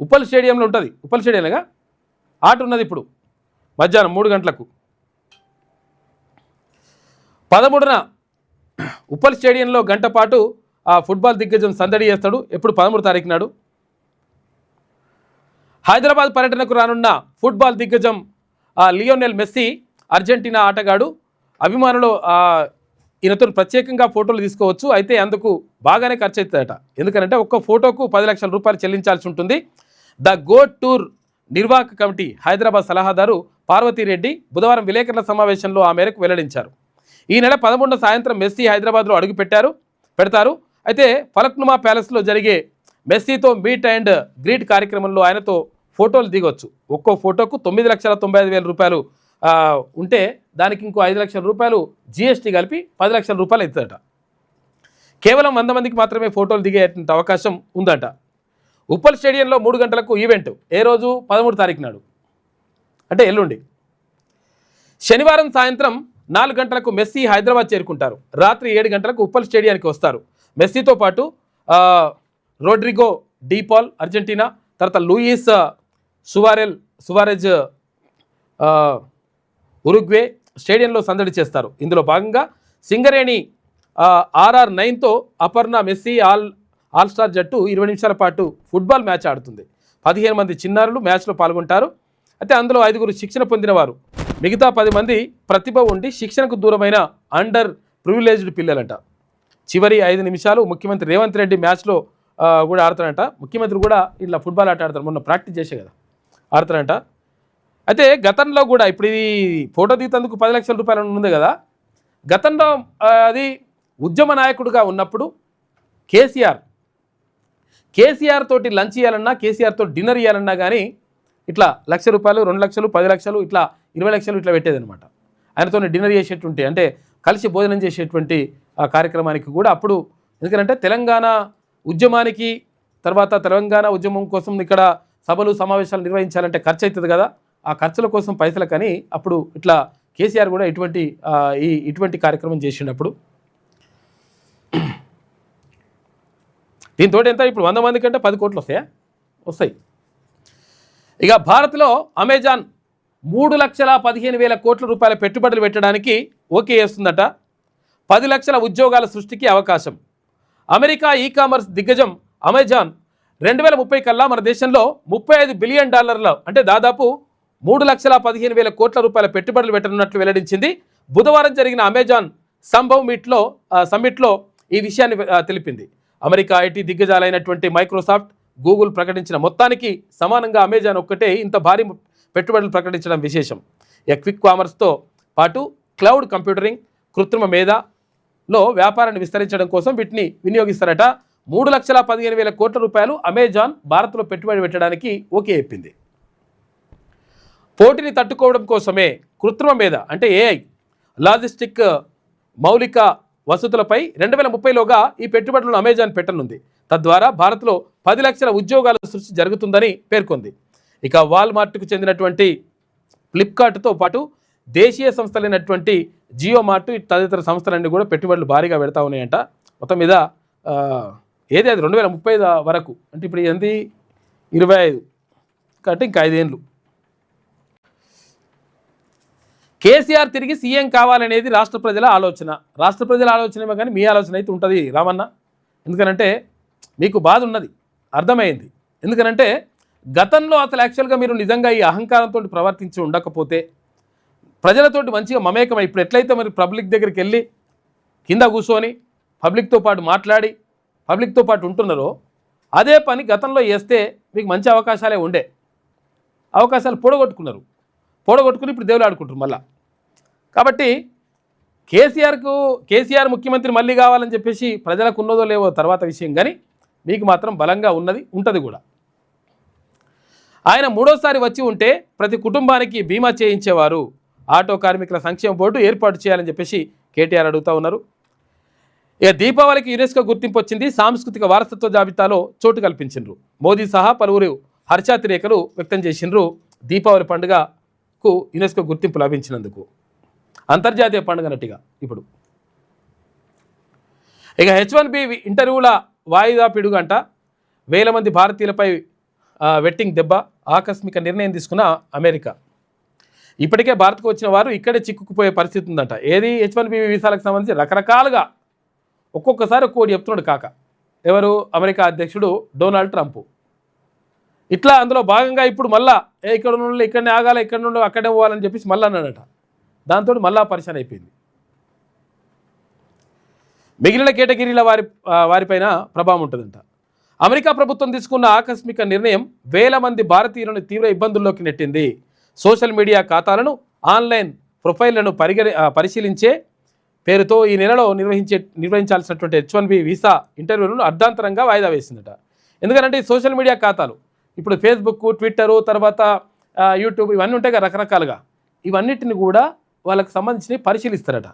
ఉప్పల్ స్టేడియంలో ఉంటుంది. ఉప్పల్ స్టేడియంగా ఆట ఉన్నది ఇప్పుడు మధ్యాహ్నం 3 గంటలకు. 13న ఉప్పల్ స్టేడియంలో గంట పాటు ఆ ఫుట్బాల్ దిగ్గజం సందడి చేస్తాడు. ఎప్పుడు 13 తారీఖు నాడు. హైదరాబాద్ పర్యటనకు రానున్న ఫుట్బాల్ దిగ్గజం లియోనెల్ మెస్సీ, అర్జెంటీనా ఆటగాడు. అభిమానులు ఈయనతో ప్రత్యేకంగా ఫోటోలు తీసుకోవచ్చు. అయితే అందుకు బాగానే ఖర్చు అవుతుందట. ఎందుకంటే ఒక్క ఫోటోకు 10 లక్షల రూపాయలు చెల్లించాల్సి ఉంటుంది. ద గోట్ టూర్ నిర్వాహక కమిటీ హైదరాబాద్ సలహాదారు పార్వతీరెడ్డి బుధవారం విలేకరుల సమావేశంలో ఆ మేరకు వెల్లడించారు. ఈ నెల 11న సాయంత్రం మెస్సీ హైదరాబాద్లో అడుగు పెడతారు. అయితే ఫలక్నుమా ప్యాలెస్లో జరిగే మెస్సీతో మీట్ అండ్ గ్రీట్ కార్యక్రమంలో ఆయనతో ఫోటోలు దిగొచ్చు. ఒక్కో ఫోటోకు 9,95,000 రూపాయలు ఉంటే దానికి ఇంకో 5 లక్షల రూపాయలు జీఎస్టీ కలిపి 10 లక్షల రూపాయలు అవుతుందట. కేవలం 100 మందికి మాత్రమే ఫోటోలు దిగే అవకాశం ఉందట. ఉప్పల్ స్టేడియంలో 3 గంటలకు ఈవెంట్. ఏ రోజు? 13 తారీఖు నాడు, అంటే ఎల్లుండి. శనివారం సాయంత్రం 4 గంటలకు మెస్సీ హైదరాబాద్ చేరుకుంటారు. రాత్రి 7 గంటలకు ఉప్పల్ స్టేడియానికి వస్తారు. మెస్సీతో పాటు రోడ్రిగో డీపాల్ అర్జెంటీనా, తర్వాత లూయిస్ సువారెజ్ ఉరుగ్వే స్టేడియంలో సందడి చేస్తారు. ఇందులో భాగంగా సింగరేణి RR9తో అపర్ణ మెస్సీ ఆల్ స్టార్ జట్టు 20 నిమిషాల పాటు ఫుట్బాల్ మ్యాచ్ ఆడుతుంది. 15 మంది చిన్నారులు మ్యాచ్లో పాల్గొంటారు. అయితే అందులో 5గురు శిక్షణ పొందినవారు, మిగతా 10 మంది ప్రతిభ ఉండి శిక్షణకు దూరమైన అండర్ ప్రివిలేజ్డ్ పిల్లలంట. చివరి 5 నిమిషాలు ముఖ్యమంత్రి రేవంత్ రెడ్డి మ్యాచ్లో కూడా ఆడతారంట. ముఖ్యమంత్రి కూడా ఇట్లా ఫుట్బాల్ ఆట ఆడతారు. మొన్న ప్రాక్టీస్ చేసే కదా ఆడతారంట. అయితే గతంలో కూడా ఇప్పుడు ఇది ఫోటో దిగేందుకు 10 లక్షల రూపాయలు ఉంది కదా. గతంలో అది ఉద్యమ నాయకుడిగా ఉన్నప్పుడు కేసీఆర్ తోటి లంచ్ ఇవ్వాలన్నా, కేసీఆర్ తోటి డిన్నర్ ఇవ్వాలన్నా కానీ ఇట్లా 1,00,000 రూపాయలు, 2 లక్షలు, 10 లక్షలు, ఇట్లా 20 లక్షలు ఇట్లా పెట్టేదనమాట. ఆయనతో డిన్నర్ చేసేటువంటి, అంటే కలిసి భోజనం చేసేటువంటి ఆ కార్యక్రమానికి కూడా అప్పుడు. ఎందుకంటే తెలంగాణ ఉద్యమానికి తర్వాత తెలంగాణ ఉద్యమం కోసం ఇక్కడ సభలు సమావేశాలు నిర్వహించాలంటే ఖర్చు అవుతుంది కదా. ఆ ఖర్చుల కోసం పైసలకని అప్పుడు ఇట్లా కేసీఆర్ కూడా ఇటువంటి కార్యక్రమం చేసినప్పుడు దీంతో ఎంత ఇప్పుడు 100 మంది కంటే 10 కోట్లు వస్తాయి. ఇక భారత్లో అమెజాన్ 3,15,000 కోట్ల రూపాయల పెట్టుబడులు పెట్టడానికి ఓకే చేస్తుందట. 10 లక్షల ఉద్యోగాల సృష్టికి అవకాశం. అమెరికా కామర్స్ దిగ్గజం అమెజాన్ 2030 కల్లా మన దేశంలో $35 బిలియన్, అంటే దాదాపు 3,15,000 కోట్ల రూపాయల పెట్టుబడులు పెట్టనున్నట్లు వెల్లడించింది. బుధవారం జరిగిన అమెజాన్ సంభవ్ సమ్మిట్లో ఈ విషయాన్ని తెలిపింది. అమెరికా ఐటీ దిగ్గజాలైనటువంటి మైక్రోసాఫ్ట్, గూగుల్ ప్రకటించిన మొత్తానికి సమానంగా అమెజాన్ ఒక్కటే ఇంత భారీ పెట్టుబడులు ప్రకటించడం విశేషం. క్విక్ కామర్స్తో పాటు క్లౌడ్ కంప్యూటింగ్, కృత్రిమ మేధలో వ్యాపారాన్ని విస్తరించడం కోసం వీటిని వినియోగిస్తారట. 3,15,000 కోట్ల రూపాయలు అమెజాన్ భారత్లో పెట్టుబడి పెట్టడానికి ఓకే చెప్పింది. పోటీని తట్టుకోవడం కోసమే కృత్రిమ మేధ, అంటే AI, లాజిస్టిక్ మౌలిక వసతులపై 2030లోగా ఈ పెట్టుబడులను అమెజాన్ పెట్టనుంది. తద్వారా భారత్లో 10 లక్షల ఉద్యోగాల సృష్టి జరుగుతుందని పేర్కొంది. ఇక వాల్మార్ట్కు చెందినటువంటి ఫ్లిప్కార్ట్తో పాటు దేశీయ సంస్థలైనటువంటి జియో మార్ట్ తదితర సంస్థలన్నీ కూడా పెట్టుబడులు భారీగా పెడతా ఉన్నాయంట. మొత్తం మీద ఏది అది 2030 వరకు, అంటే ఇప్పుడు ఎంత 25 కాబట్టి ఇంకా 5 ఏళ్ళు. కేసీఆర్ తిరిగి సీఎం కావాలనేది రాష్ట్ర ప్రజల ఆలోచనేమో కానీ మీ ఆలోచన అయితే ఉంటుంది రామన్న. ఎందుకనంటే మీకు బాధ ఉన్నది, అర్థమైంది. ఎందుకనంటే గతంలో అసలు యాక్చువల్గా మీరు నిజంగా ఈ అహంకారంతో ప్రవర్తించి ఉండకపోతే ప్రజలతోటి మంచిగా మమేకమై, ఇప్పుడు ఎట్లయితే మరి పబ్లిక్ దగ్గరికి వెళ్ళి కింద కూర్చొని పబ్లిక్తో పాటు మాట్లాడి పబ్లిక్తో పాటు ఉంటున్నారో అదే పని గతంలో చేస్తే మీకు మంచి అవకాశాలే ఉండే. అవకాశాలు పొడగొట్టుకుని ఇప్పుడు దేవులు ఆడుకుంటారు మళ్ళా. కాబట్టి కేసీఆర్ ముఖ్యమంత్రి మళ్ళీ కావాలని చెప్పేసి ప్రజలకు ఉన్నదో లేవో తర్వాత విషయం, కానీ మీకు మాత్రం బలంగా ఉంటుంది కూడా. ఆయన 3వసారి వచ్చి ఉంటే ప్రతి కుటుంబానికి బీమా చేయించేవారు. ఆటో కార్మికుల సంక్షేమ బోర్డు ఏర్పాటు చేయాలని చెప్పేసి కేటీఆర్ అడుగుతూ ఉన్నారు. ఇక దీపావళికి యునెస్కో గుర్తింపు వచ్చింది. సాంస్కృతిక వారసత్వ జాబితాలో చోటు కల్పించిండ్రు. మోదీ సహా పలువురు హర్షాతిరేకలు వ్యక్తం చేసిండ్రు. దీపావళి పండుగకు యునెస్కో గుర్తింపు లభించినందుకు అంతర్జాతీయ పండుగనట్టుగా. ఇప్పుడు ఇక H1B ఇంటర్వ్యూల వాయిదా పిడుగంట. 1,000 మంది భారతీయులపై వెట్టింగ్ దెబ్బ, ఆకస్మిక నిర్ణయం తీసుకున్న అమెరికా. ఇప్పటికే భారత్కు వచ్చిన వారు ఇక్కడే చిక్కుకుపోయే పరిస్థితి ఉందంట. ఏది H1B వీసాలకు సంబంధించి రకరకాలుగా ఒక్కొక్కసారి ఒక్కోటి చెప్తున్నాడు కాక. ఎవరు? అమెరికా అధ్యక్షుడు డొనాల్డ్ ట్రంప్. ఇట్లా అందులో భాగంగా ఇప్పుడు మళ్ళా ఇక్కడ నుండి ఇక్కడనే ఆగాలి, ఇక్కడ నుండి అక్కడే పోవాలని చెప్పేసి మళ్ళీ అన్నాడట. దాంతో మళ్ళా పరిశాన్ అయిపోయింది. మిగిలిన కేటగిరీల వారిపైన ప్రభావం ఉంటుందంట. అమెరికా ప్రభుత్వం తీసుకున్న ఆకస్మిక నిర్ణయం వేల మంది భారతీయులను తీవ్ర ఇబ్బందుల్లోకి నెట్టింది. సోషల్ మీడియా ఖాతాలను, ఆన్లైన్ ప్రొఫైళ్లను పరిశీలించే పేరుతో ఈ నెలలో నిర్వహించాల్సినటువంటి H1B వీసా ఇంటర్వ్యూలను అర్ధాంతరంగా వాయిదా వేసిందట. ఎందుకంటే ఈ సోషల్ మీడియా ఖాతాలు ఇప్పుడు ఫేస్బుక్, ట్విట్టరు, తర్వాత యూట్యూబ్ ఇవన్నీ ఉంటాయి కదా రకరకాలుగా. ఇవన్నిటిని కూడా వాళ్ళకి సంబంధించినవి పరిశీలిస్తారట.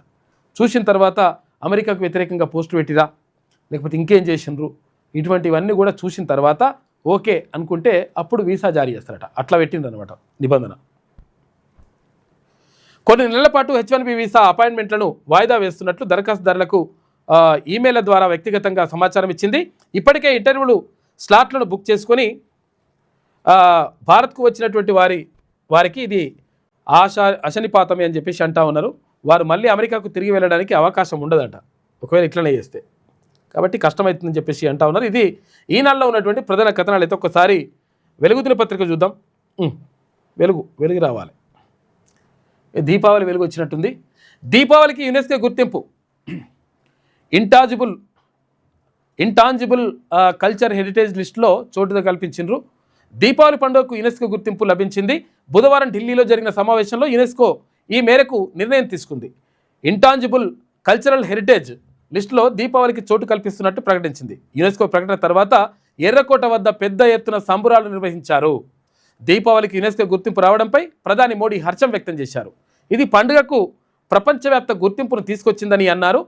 చూసిన తర్వాత అమెరికాకు వ్యతిరేకంగా పోస్టు పెట్టిరా, లేకపోతే ఇంకేం చేసిండ్రు, ఇటువంటివన్నీ కూడా చూసిన తర్వాత ఓకే అనుకుంటే అప్పుడు వీసా జారీ చేస్తారట. అట్లా పెట్టిండ్రు అనమాట నిబంధన. కొన్ని నెలల పాటు H1B వీసా అపాయింట్మెంట్లను వాయిదా వేస్తున్నట్లు దరఖాస్తుదారులకు ఈమెయిల్ ద్వారా వ్యక్తిగతంగా సమాచారం ఇచ్చింది. ఇప్పటికే ఇంటర్వ్యూలు స్లాట్లను బుక్ చేసుకొని భారత్కు వచ్చినటువంటి వారికి ఇది అశనిపాతమే అని చెప్పేసి అంటా ఉన్నారు. వారు మళ్ళీ అమెరికాకు తిరిగి వెళ్ళడానికి అవకాశం ఉండదంట ఒకవేళ ఇట్లనే చేస్తే. కాబట్టి కష్టమవుతుందని చెప్పేసి అంటా ఉన్నారు. ఇది ఈనాడులో ఉన్నటువంటి ప్రధాన కథనాలు. అయితే ఒక్కసారి వెలుగు దినపత్రిక చూద్దాం. వెలుగు రావాలి. దీపావళి వెలుగు వచ్చినట్టుంది. దీపావళికి యునెస్కో గుర్తింపు. ఇంటాంజిబుల్ కల్చర్ హెరిటేజ్ లిస్టులో చోటు కల్పించిండ్రు. దీపావళి పండుగకు యునెస్కో గుర్తింపు లభించింది. బుధవారం ఢిల్లీలో జరిగిన సమావేశంలో యునెస్కో ఈ మేరకు నిర్ణయం తీసుకుంది. ఇంటాంజిబుల్ కల్చరల్ హెరిటేజ్ లిస్టులో దీపావళికి చోటు కల్పిస్తున్నట్టు ప్రకటించింది. యునెస్కో ప్రకటన తర్వాత ఎర్రకోట వద్ద పెద్ద ఎత్తున సంబురాలు నిర్వహించారు. దీపావళికి యునెస్కో గుర్తింపు రావడంపై ప్రధాని మోడీ హర్షం వ్యక్తం చేశారు. ఇది పండుగకు ప్రపంచవ్యాప్త గుర్తింపును తీసుకొచ్చిందని అన్నారు.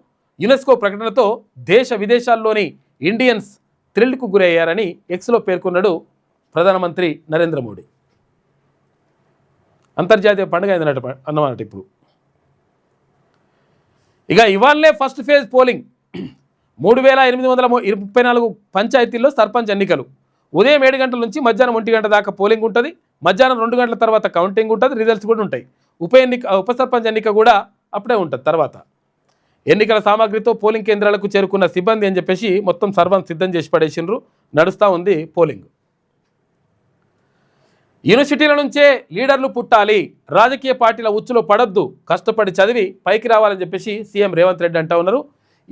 యునెస్కో ప్రకటనతో దేశ విదేశాల్లోని ఇండియన్స్ థ్రిల్కు గురయ్యారని ఎక్స్లో పేర్కొన్నాడు ప్రధానమంత్రి నరేంద్ర మోడీ. అంతర్జాతీయ పండుగ అన్నమాట. ఇప్పుడు ఇక ఇవాళనే ఫస్ట్ ఫేజ్ పోలింగ్ 3834 పంచాయతీల్లో సర్పంచ్ ఎన్నికలు. ఉదయం 7 గంటల నుంచి మధ్యాహ్నం 1 గంట దాకా పోలింగ్ ఉంటుంది. మధ్యాహ్నం 2 గంటల తర్వాత కౌంటింగ్ ఉంటుంది. రిజల్ట్స్ కూడా ఉంటాయి. ఉప సర్పంచ్ ఎన్నిక కూడా అప్పుడే ఉంటుంది. తర్వాత ఎన్నికల సామాగ్రితో పోలింగ్ కేంద్రాలకు చేరుకున్న సిబ్బంది అని చెప్పేసి మొత్తం సర్వం సిద్ధం చేసి పడేసిండ్రు. నడుస్తూ ఉంది పోలింగ్. యూనివర్సిటీల నుంచే లీడర్లు పుట్టాలి, రాజకీయ పార్టీల ఉచ్చులో పడొద్దు, కష్టపడి చదివి పైకి రావాలని చెప్పేసి సీఎం రేవంత్ రెడ్డి అంటా ఉన్నారు.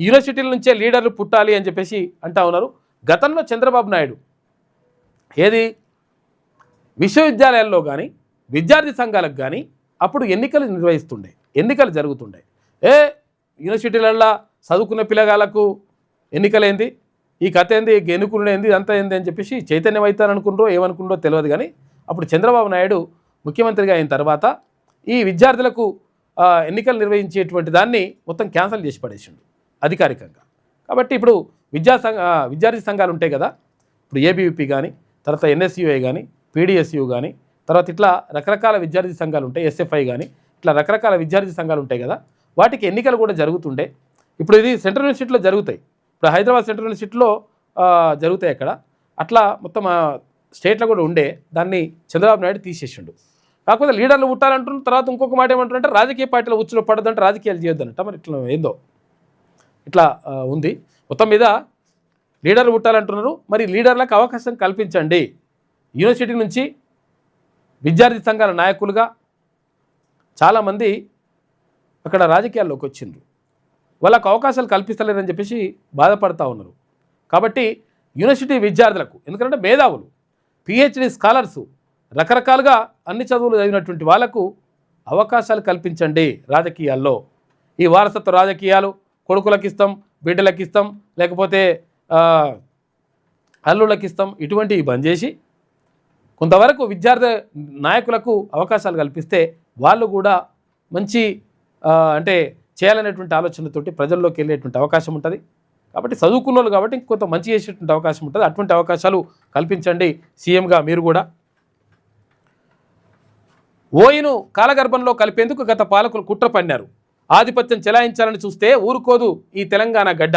యూనివర్సిటీల నుంచే లీడర్లు పుట్టాలి అని చెప్పేసి అంటా ఉన్నారు. గతంలో చంద్రబాబు నాయుడు విశ్వవిద్యాలయాల్లో కానీ విద్యార్థి సంఘాలకు కానీ అప్పుడు ఎన్నికలు నిర్వహిస్తుండే, ఎన్నికలు జరుగుతుండే. యూనివర్సిటీలల్లో చదువుకున్న పిల్లగాళ్ళకు ఎన్నికలేంది, ఈ కథ ఏంది, ఎన్నుకునేది అంతా ఏంది అని చెప్పేసి చైతన్యం అవుతారనుకుంటారో ఏమనుకుంటారో తెలియదు. కానీ అప్పుడు చంద్రబాబు నాయుడు ముఖ్యమంత్రిగా అయిన తర్వాత ఈ విద్యార్థులకు ఎన్నికలు దాన్ని మొత్తం క్యాన్సిల్ చేసి పడేసిండు అధికారికంగా. కాబట్టి ఇప్పుడు విద్యార్థి సంఘాలు ఉంటాయి కదా, ఇప్పుడు ఏబీవీపీ కానీ, తర్వాత ఎన్ఎస్యుఐ కానీ, పీడిఎస్యు కానీ, తర్వాత ఇట్లా రకరకాల విద్యార్థి సంఘాలు ఉంటాయి, ఎస్ఎఫ్ఐ కానీ, ఇట్లా రకరకాల విద్యార్థి సంఘాలు ఉంటాయి కదా, వాటికి ఎన్నికలు కూడా జరుగుతుండే. ఇప్పుడు ఇది సెంట్రల్ యూనివర్సిటీలో జరుగుతాయి. ఇప్పుడు హైదరాబాద్ సెంట్రల్ యూనివర్సిటీలో జరుగుతాయి అక్కడ. అట్లా మొత్తం స్టేట్లో కూడా ఉండే, దాన్ని చంద్రబాబు నాయుడు తీసేసిండు. కాకపోతే లీడర్లు పుట్టాలంటున్న తర్వాత ఇంకొక మాట ఏమంటారంటే రాజకీయ పార్టీల ఉచ్చులో పడదంటే రాజకీయాలు చేయొద్దనట. మరి ఇట్లా ఏందో ఇట్లా ఉంది. మొత్తం మీద లీడర్లు పుట్టాలంటున్నారు. మరి లీడర్లకు అవకాశం కల్పించండి. యూనివర్సిటీ నుంచి విద్యార్థి సంఘాల నాయకులుగా చాలామంది అక్కడ రాజకీయాల్లోకి వచ్చిండ్రు. వాళ్ళకు అవకాశాలు కల్పిస్తలేరని చెప్పేసి బాధపడుతూ ఉన్నారు. కాబట్టి యూనివర్సిటీ విద్యార్థులకు, ఎందుకంటే మేధావులు, పిహెచ్డి స్కాలర్సు, రకరకాలుగా అన్ని చదువులు చదివినటువంటి వాళ్ళకు అవకాశాలు కల్పించండి రాజకీయాల్లో. ఈ వారసత్వ రాజకీయాలు కొడుకులకు ఇస్తాం, బిడ్డలకు ఇస్తాం, లేకపోతే అల్లుళ్ళకి ఇస్తాం, ఇటువంటివి బంద్ చేసి కొంతవరకు విద్యార్థి నాయకులకు అవకాశాలు కల్పిస్తే వాళ్ళు కూడా మంచి అంటే చేయాలనేటువంటి ఆలోచనతోటి ప్రజల్లోకి వెళ్ళేటువంటి అవకాశం ఉంటుంది. కాబట్టి చదువుకున్న వాళ్ళు కాబట్టి కొంత మంచి చేసేటువంటి అవకాశం ఉంటుంది. అటువంటి అవకాశాలు కల్పించండి సీఎంగా మీరు కూడా. ఓయిను కాలగర్భంలో కలిపేందుకు గత పాలకులు కుట్ర పన్నారు. ఆధిపత్యం చెలాయించాలని చూస్తే ఊరుకోదు ఈ తెలంగాణ గడ్డ.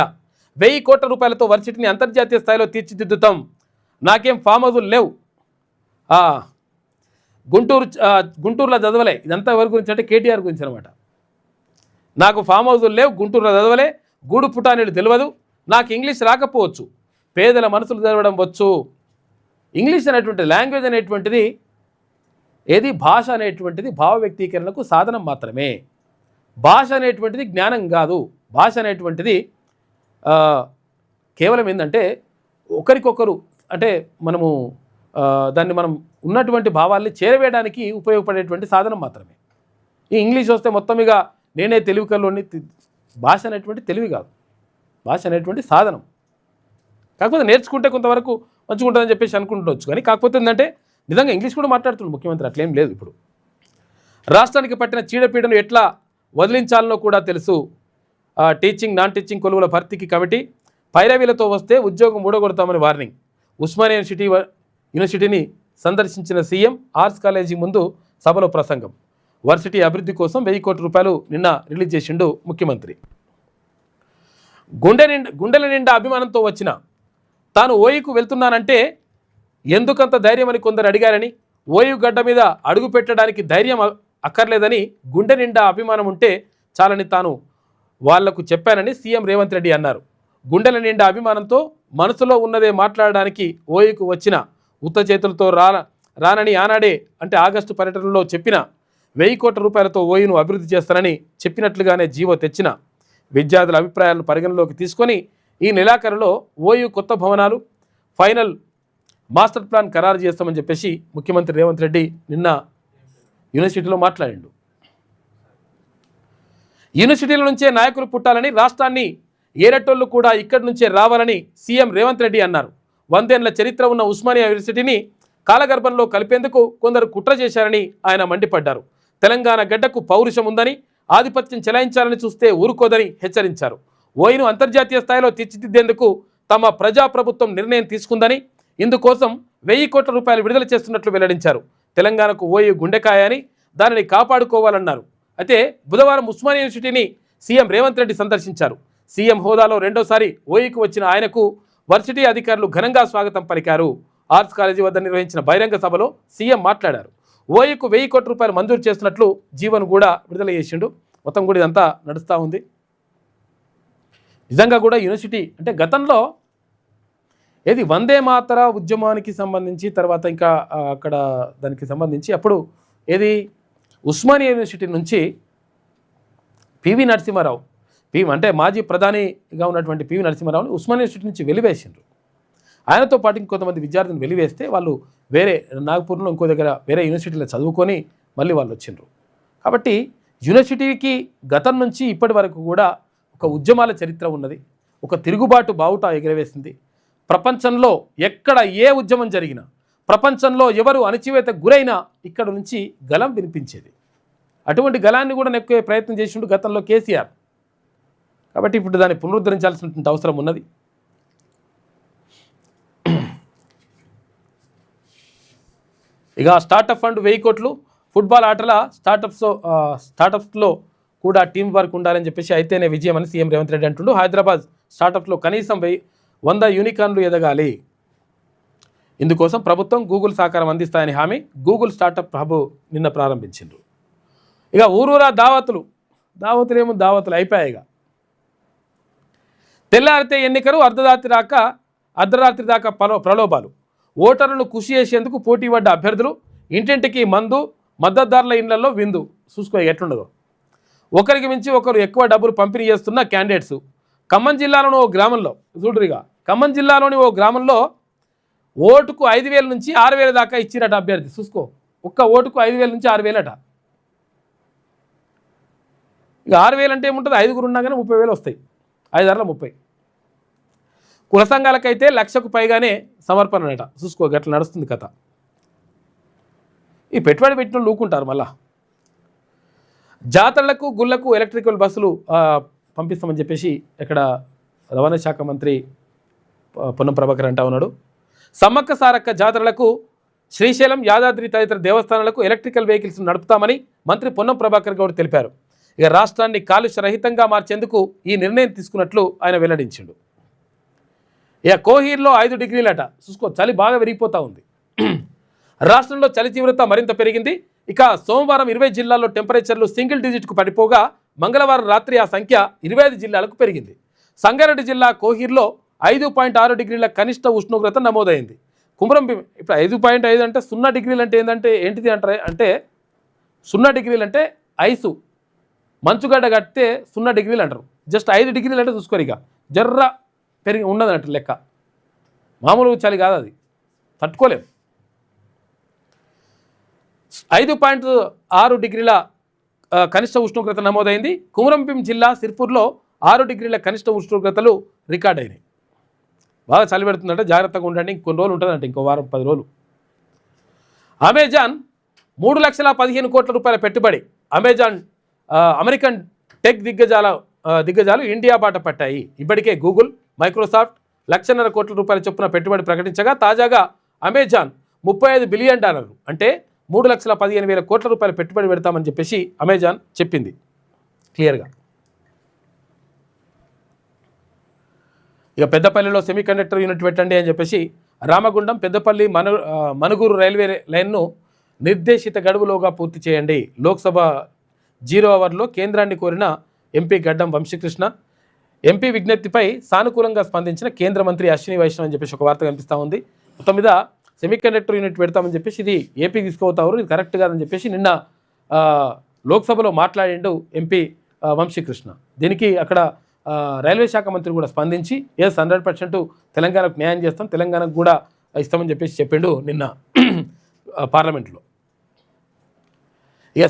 1000 కోట్ల రూపాయలతో వర్సిటీని అంతర్జాతీయ స్థాయిలో తీర్చిదిద్దుతాం. నాకేం ఫామ్ హౌజులు లేవు, గుంటూరులో చదవలే. ఇదంతా ఎవరి గురించి అంటే కేటీఆర్ గురించి అనమాట. నాకు ఫామ్ హౌజులు లేవు, గుంటూరులో చదవలే, గూడు పుటానీళ్ళు తెలియదు, నాకు ఇంగ్లీష్ రాకపోవచ్చు, పేదల మనసులు చదవడం వచ్చు. ఇంగ్లీష్ అనేటువంటిది, లాంగ్వేజ్ అనేటువంటిది ఏది, భాష అనేటువంటిది భావ వ్యక్తీకరణకు సాధనం మాత్రమే. భాష అనేటువంటిది జ్ఞానం కాదు. భాష అనేటువంటిది కేవలం ఏంటంటే ఒకరికొకరు అంటే మనము దాన్ని మనం ఉన్నటువంటి భావాల్ని చేరవేయడానికి ఉపయోగపడేటువంటి సాధనం మాత్రమే. ఈ ఇంగ్లీష్ వస్తే మొత్తం ఇక నేనే తెలివి కల్లోని. భాష అనేటువంటి తెలివి కాదు, భాష అనేటువంటి సాధనం. కాకపోతే నేర్చుకుంటే కొంతవరకు మంచిగా ఉంటుందని చెప్పేసి అనుకుంటుండొచ్చు. కానీ కాకపోతే ఏంటంటే నిజంగా ఇంగ్లీష్ కూడా మాట్లాడుతున్నాడు ముఖ్యమంత్రి, అట్లేం లేదు. ఇప్పుడు రాష్ట్రానికి పట్టిన చీడపీడను ఎట్లా వదిలించాలనో కూడా తెలుసు. టీచింగ్ నాన్ టీచింగ్ కొలువుల భర్తీకి కమిటీ, పైరవీలతో వస్తే ఉద్యోగం ఊడగొడతామని వార్నింగ్. ఉస్మానియా యూనివర్సిటీని సందర్శించిన సీఎం ఆర్ట్స్ కాలేజీ ముందు సభలో ప్రసంగం. వర్సిటీ అభివృద్ధి కోసం 1000 కోట్ల రూపాయలు నిన్న రిలీజ్ చేసిండు ముఖ్యమంత్రి. గుండెల నిండా అభిమానంతో వచ్చిన తాను ఓయూకు వెళ్తున్నానంటే ఎందుకంత ధైర్యం అని కొందరు అడిగారని, ఓయూ గడ్డ మీద అడుగు పెట్టడానికి ధైర్యం అక్కర్లేదని, గుండె నిండా అభిమానం ఉంటే చాలని తాను వాళ్లకు చెప్పానని సీఎం రేవంత్ రెడ్డి అన్నారు. గుండెల నిండా అభిమానంతో మనసులో ఉన్నదే మాట్లాడడానికి ఓయూకు వచ్చిన ఉత్త చేతులతో రానని ఆనాడే అంటే ఆగస్టు పర్యటనలో చెప్పిన 1000 కోట్ల రూపాయలతో ఓయూను అభివృద్ధి చేస్తానని చెప్పినట్లుగానే జీవో తెచ్చిన విద్యార్థుల అభిప్రాయాలను పరిగణలోకి తీసుకొని ఈ నెలాఖరులో ఓయూ కొత్త భవనాలు, ఫైనల్ మాస్టర్ ప్లాన్ ఖరారు చేస్తామని చెప్పేసి ముఖ్యమంత్రి రేవంత్ రెడ్డి నిన్న యూనివర్సిటీలో మాట్లాడిండు. యూనివర్సిటీల నుంచే నాయకులు పుట్టాలని, రాష్ట్రాన్ని ఏరటోళ్లు కూడా ఇక్కడి నుంచే రావాలని సీఎం రేవంత్ రెడ్డి అన్నారు. 100 ఏళ్ల చరిత్ర ఉన్న ఉస్మానియా యూనివర్సిటీని కాలగర్భంలో కలిపేందుకు కొందరు కుట్ర చేశారని ఆయన మండిపడ్డారు. తెలంగాణ గడ్డకు పౌరుషం ఉందని, ఆధిపత్యం చెలాయించాలని చూస్తే ఊరుకోదని హెచ్చరించారు. ఓయూను అంతర్జాతీయ స్థాయిలో తీర్చిదిద్దేందుకు తమ ప్రజాప్రభుత్వం నిర్ణయం తీసుకుందని, ఇందుకోసం 1000 కోట్ల రూపాయలు విడుదల చేస్తున్నట్లు వెల్లడించారు. తెలంగాణకు ఓయూ గుండెకాయ అని దానిని కాపాడుకోవాలన్నారు. అయితే బుధవారం ఉస్మానియా యూనివర్సిటీని సీఎం రేవంత్ రెడ్డి సందర్శించారు. సీఎం హోదాలో రెండోసారి ఓయూకు వచ్చిన ఆయనకు వర్సిటీ అధికారులు ఘనంగా స్వాగతం పలికారు. ఆర్ట్స్ కాలేజీ వద్ద నిర్వహించిన బహిరంగ సభలో సీఎం మాట్లాడారు. ఓయూకు 1000 కోట్ల రూపాయలు మంజూరు చేస్తున్నట్లు జీవోను కూడా విడుదల చేసిండు. మొత్తం కూడా ఇదంతా నడుస్తూ ఉంది. నిజంగా కూడా యూనివర్సిటీ అంటే గతంలో ఏది వందే మాతర ఉద్యమానికి సంబంధించి తర్వాత ఇంకా అక్కడ దానికి సంబంధించి అప్పుడు ఏది ఉస్మానియా యూనివర్సిటీ నుంచి పివి నరసింహారావు అంటే మాజీ ప్రధానిగా ఉన్నటువంటి పివి నరసింహారావుని ఉస్మానియా యూనివర్సిటీ నుంచి వెలివేసిండ్రు. ఆయనతో పాటు ఇంకొంతమంది విద్యార్థులను వెలివేస్తే వాళ్ళు వేరే నాగపూర్లో ఇంకో దగ్గర వేరే యూనివర్సిటీలో చదువుకొని మళ్ళీ వాళ్ళు వచ్చిండ్రు. కాబట్టి యూనివర్సిటీకి గతం నుంచి ఇప్పటి వరకు కూడా ఒక ఉద్యమాల చరిత్ర ఉన్నది. ఒక తిరుగుబాటు బావుట ఎగరవేసింది. ప్రపంచంలో ఎక్కడ ఏ ఉద్యమం జరిగినా, ప్రపంచంలో ఎవరు అణచివేత గురైనా ఇక్కడ నుంచి గలం వినిపించేది. అటువంటి గలాన్ని కూడా నెక్కే ప్రయత్నం చేసిండు గతంలో కేసీఆర్. కాబట్టి ఇప్పుడు దాన్ని పునరుద్ధరించాల్సినటువంటి అవసరం ఉన్నది. ఇక స్టార్టప్ ఫండ్ 1000 కోట్లు, ఫుట్బాల్ ఆటల స్టార్టప్స్లో కూడా టీం వర్క్ ఉండాలని చెప్పేసి అయితేనే విజయం అని సీఎం రేవంత్ రెడ్డి అంటుండు. హైదరాబాద్ స్టార్టప్స్లో కనీసం 100 యూనికార్న్లు ఎదగాలి. ఇందుకోసం ప్రభుత్వం గూగుల్ సహకారం అందిస్తాయని హామీ. గూగుల్ స్టార్టప్ హబ్ నిన్న ప్రారంభించిండ్రు. ఇక ఊరూరా దావతులు అయిపోయాయి. ఇక తెల్లారితే ఎన్నికలు, అర్ధరాత్రి దాకా ప్రలోభాలు. ఓటర్లను ఖుషి చేసేందుకు పోటీ పడ్డ అభ్యర్థులు, ఇంటింటికి మందు, మద్దతుదారుల ఇళ్లలో విందు. చూసుకో ఎట్లుండదో. ఒకరికి మించి ఒకరు ఎక్కువ డబ్బులు పంపిణీ చేస్తున్న క్యాండిడేట్స్. ఖమ్మం జిల్లాలోని ఓ గ్రామంలో ఓటుకు 5,000 నుంచి 6,000 దాకా ఇచ్చిరట అభ్యర్థి. చూసుకో, ఒక్క ఓటుకు 5,000 నుంచి 6,000 అట. ఇక 6,000 అంటే ఏముంటుంది, 5గురు ఉన్నా కానీ 30,000 వస్తాయి. 5×30. కుల సంఘాలకైతే 1,00,000కు పైగానే సమర్పణట. చూసుకో, గట్ల నడుస్తుంది కథ. ఈ పెట్టుబడి పెట్టిన లూకుంటారు. మళ్ళా జాతరలకు, గుళ్లకు ఎలక్ట్రికల్ బస్సులు పంపిస్తామని చెప్పేసి ఇక్కడ రవాణా శాఖ మంత్రి పొన్నం ప్రభాకర్ అంటా ఉన్నాడు. సమ్మక్క సారక్క జాతరలకు, శ్రీశైలం, యాదాద్రి తదితర దేవస్థానాలకు ఎలక్ట్రికల్ వెహికల్స్ నడుపుతామని మంత్రి పొన్నం ప్రభాకర్ గౌడ్ తెలిపారు. ఇక రాష్ట్రాన్ని కాలుష్య రహితంగా మార్చేందుకు ఈ నిర్ణయం తీసుకున్నట్లు ఆయన వెల్లడించాడు. ఇక కోహీర్లో 5 డిగ్రీలట. చూసుకో, చలి బాగా విరిగిపోతూ ఉంది. రాష్ట్రంలో చలి తీవ్రత మరింత పెరిగింది. ఇక సోమవారం 20 జిల్లాల్లో టెంపరేచర్లు సింగిల్ డిజిట్కు పడిపోగా మంగళవారం రాత్రి ఆ సంఖ్య 25 జిల్లాలకు పెరిగింది. సంగారెడ్డి జిల్లా కోహిర్లో 5.6 డిగ్రీల కనిష్ట ఉష్ణోగ్రత నమోదైంది. కుమ్రంభీం ఇప్పుడు 5.5 అంటే 0 డిగ్రీలు అంటే ఏంటిది అంటారు అంటే 0 డిగ్రీలు అంటే ఐసు మంచుగడ్డ కడితే 0 డిగ్రీలు అంటారు. జస్ట్ 5 డిగ్రీలు అంటే చూసుకోరు, ఇక జర్ర పెరిగి ఉన్నదంట లెక్క. మామూలు చలి కాదు, అది తట్టుకోలేము. 5.6 డిగ్రీల కనిష్ట ఉష్ణోగ్రత నమోదైంది. కుమ్రంభీం జిల్లా సిర్పూర్లో 6 డిగ్రీల కనిష్ట ఉష్ణోగ్రతలు రికార్డ్ అయినాయి. బాగా చలి పెడుతుందంటే జాగ్రత్తగా ఉండండి. ఇంకొన్ని రోజులు ఉంటుందంటే, ఇంకో వారం 10 రోజులు. అమెజాన్ 3,15 కోట్ల రూపాయల పెట్టుబడి. అమెజాన్ అమెరికన్ టెక్ దిగ్గజాలు ఇండియా బాట పట్టాయి. ఇప్పటికే గూగుల్, మైక్రోసాఫ్ట్ 1,50,000 కోట్ల రూపాయల చొప్పున పెట్టుబడి ప్రకటించగా తాజాగా అమెజాన్ $35 బిలియన్ అంటే 3,15,000 కోట్ల రూపాయల పెట్టుబడి పెడతామని చెప్పేసి అమెజాన్ చెప్పింది క్లియర్గా. ఇక పెద్దపల్లిలో సెమీకండక్టర్ యూనిట్ పెట్టండి అని చెప్పేసి రామగుండం పెద్దపల్లి మనుగూరు రైల్వే లైన్ను నిర్దేశిత గడువులోగా పూర్తి చేయండి. లోక్సభ 0 అవర్లో కేంద్రాన్ని కోరిన ఎంపీ గడ్డం వంశీకృష్ణ. ఎంపీ విజ్ఞప్తిపై సానుకూలంగా స్పందించిన కేంద్ర మంత్రి అశ్విని వైష్ణవ్ అని చెప్పేసి ఒక వార్త కనిపిస్తూ ఉంది. మొత్తం మీద సెమీకండక్టర్ యూనిట్ పెడతామని చెప్పేసి ఇది ఏపీ తీసుకుపోతారు, ఇది కరెక్ట్ కాదని చెప్పేసి నిన్న లోక్సభలో మాట్లాడిండు ఎంపీ వంశీకృష్ణ. దీనికి అక్కడ రైల్వే శాఖ మంత్రి కూడా స్పందించి 100% తెలంగాణకు న్యాయం చేస్తాం, తెలంగాణకు కూడా ఇస్తామని చెప్పేసి చెప్పిండు నిన్న పార్లమెంట్లో. ఇక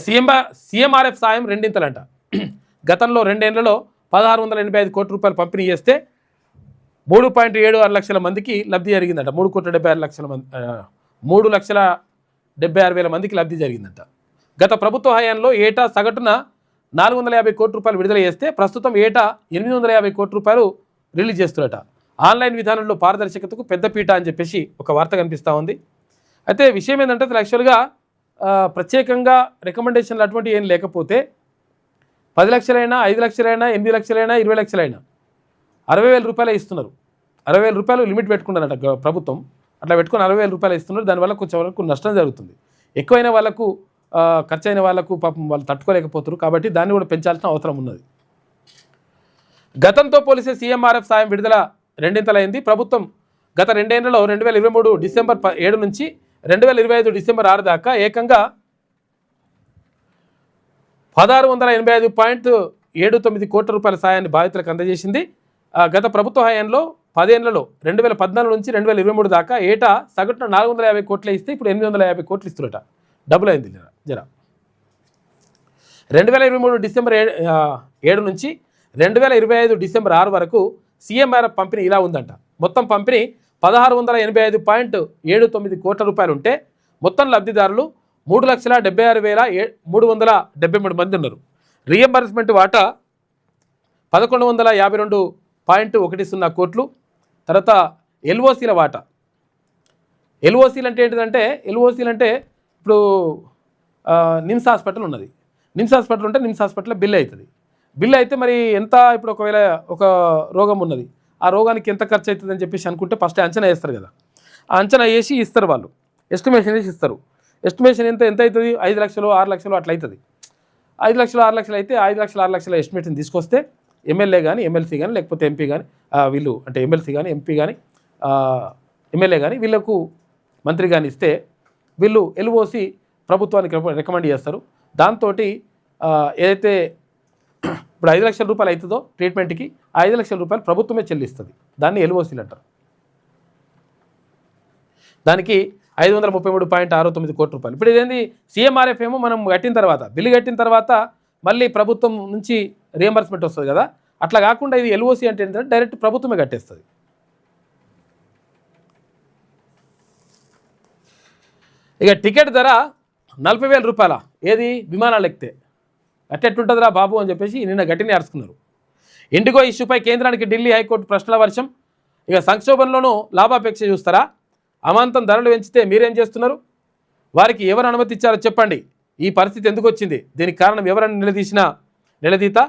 సీఎంఆర్ఎఫ్ సాయం రెండింతలంట. గతంలో 2 ఏళ్లలో 1,685 కోట్ల రూపాయలు పంపిణీ చేస్తే 3.76 లక్షల మందికి లబ్ధి జరిగిందంట. 3,76,000 మందికి లబ్ధి జరిగిందంట. గత ప్రభుత్వ హయాంలో ఏటా సగటున 450 కోట్ల రూపాయలు విడుదల చేస్తే ప్రస్తుతం ఏటా 850 కోట్ల రూపాయలు రిలీజ్ చేస్తున్నట. ఆన్లైన్ విధానంలో పారదర్శకతకు పెద్దపీట అని చెప్పేసి ఒక వార్త కనిపిస్తూ ఉంది. అయితే విషయం ఏంటంటే అసలు యాక్చువల్గా ప్రత్యేకంగా రికమెండేషన్లు అటువంటి ఏం లేకపోతే 10 లక్షలైనా 5 లక్షలైనా 8 లక్షలైనా 20 లక్షలైనా 60,000 రూపాయలే ఇస్తున్నారు. 60,000 రూపాయలు లిమిట్ పెట్టుకున్నారట ప్రభుత్వం. అట్లా పెట్టుకుని 60,000 రూపాయలు ఇస్తున్నారు. దానివల్ల కొంచెం వరకు నష్టం జరుగుతుంది. ఎక్కువైన వాళ్ళకు ఖర్చు అయిన వాళ్ళకు పాపం వాళ్ళు తట్టుకోలేకపోతారు. కాబట్టి దాన్ని కూడా పెంచాల్సిన అవసరం ఉన్నది. గతంతో పోలిస్తే సీఎంఆర్ఎఫ్ సాయం విడుదల రెండింతలైంది. ప్రభుత్వం గత 2 ఏళ్లలో 2023 డిసెంబర్ 7 నుంచి 2025 డిసెంబర్ 6 దాకా ఏకంగా 1,685.79 కోట్ల రూపాయల సాయాన్ని బాధితులకు అందజేసింది. గత ప్రభుత్వ హయాంలో 10 ఏళ్లలో 2014 నుంచి 2023 దాకా ఏటా సగటున 450 కోట్లే ఇస్తే ఇప్పుడు 850 కోట్లు ఇస్తున్నట. డబుల్ అయింది జర. 2023 డిసెంబర్ 7 నుంచి 2025 డిసెంబర్ 6 వరకు సీఎంఆర్ఎఫ్ పంపిణీ ఇలా ఉందంట. మొత్తం పంపిణీ 1,685.79 కోట్ల రూపాయలు ఉంటే మొత్తం లబ్ధిదారులు 3,76,373 మంది ఉన్నారు. రీఎంబర్స్మెంట్ వాటా 1,152.10 కోట్లు. తర్వాత ఎల్ఓసీల వాటా. ఎల్ఓసీలు అంటే ఏంటిదంటే ఎల్ఓసీలు అంటే ఇప్పుడు నిమ్స్ హాస్పిటల్ ఉన్నది. నిమ్స్ హాస్పిటల్ ఉంటే నిమ్స్ హాస్పిటల్లో బిల్ అవుతుంది. బిల్ అయితే మరి ఎంత, ఇప్పుడు ఒకవేళ ఒక రోగం ఉన్నది, ఆ రోగానికి ఎంత ఖర్చు అవుతుంది అని చెప్పేసి అనుకుంటే ఫస్ట్ అంచనా వేస్తారు కదా. ఆ అంచనా వేసి ఇస్తారు, వాళ్ళు ఎస్టిమేషన్ వేసి ఇస్తారు. ఎస్టిమేషన్ ఎంత అవుతుంది, 5 లక్షలు 6 లక్షలు అట్లా అవుతుంది. 5 లక్షలు 6 లక్షలు అయితే 5 లక్షలు 6 లక్షల ఎస్టిమేషన్ తీసుకొస్తే ఎమ్మెల్యే కానీ ఎమ్మెల్సీ కానీ లేకపోతే ఎంపీ కానీ వీళ్ళు అంటే ఎమ్మెల్సీ కానీ ఎంపీ కానీ ఎమ్మెల్యే కానీ వీళ్ళకు మంత్రి కానీ ఇస్తే వీళ్ళు ఎల్ఓసి ప్రభుత్వానికి రికమెండ్ చేస్తారు. దాంతో ఏదైతే ఇప్పుడు 5 లక్షల రూపాయలు అవుతుందో ట్రీట్మెంట్కి 5 లక్షల రూపాయలు ప్రభుత్వమే చెల్లిస్తుంది. దాన్ని ఎల్ఓసీలు అంటారు. దానికి 533.69 కోట్ల రూపాయలు. ఇప్పుడు ఇదేంది సీఎంఆర్ఎఫ్ ఏమో మనం కట్టిన తర్వాత, బిల్లు కట్టిన తర్వాత మళ్ళీ ప్రభుత్వం నుంచి రియంబర్స్మెంట్ వస్తుంది కదా. అట్లా కాకుండా ఇది ఎల్ఓసి అంటే ఏంటంటే డైరెక్ట్ ప్రభుత్వమే కట్టేస్తుంది. ఇక టికెట్ ధర 40,000 రూపాయల, ఏది విమానాలు ఎక్కితే అట్టెట్టుంటుందిరా బాబు అని చెప్పేసి నిన్న గట్టిని అరుచుకున్నారు. ఇండిగో ఇష్యూపై కేంద్రానికి ఢిల్లీ హైకోర్టు ప్రశ్నల వర్షం. ఇక సంక్షోభంలోనూ లాభాపేక్ష చూస్తారా? అమాంతం ధరలు పెంచితే మీరేం చేస్తున్నారు? వారికి ఎవరు అనుమతి ఇచ్చారో చెప్పండి. ఈ పరిస్థితి ఎందుకు వచ్చింది? దీనికి కారణం ఎవరని నిలదీత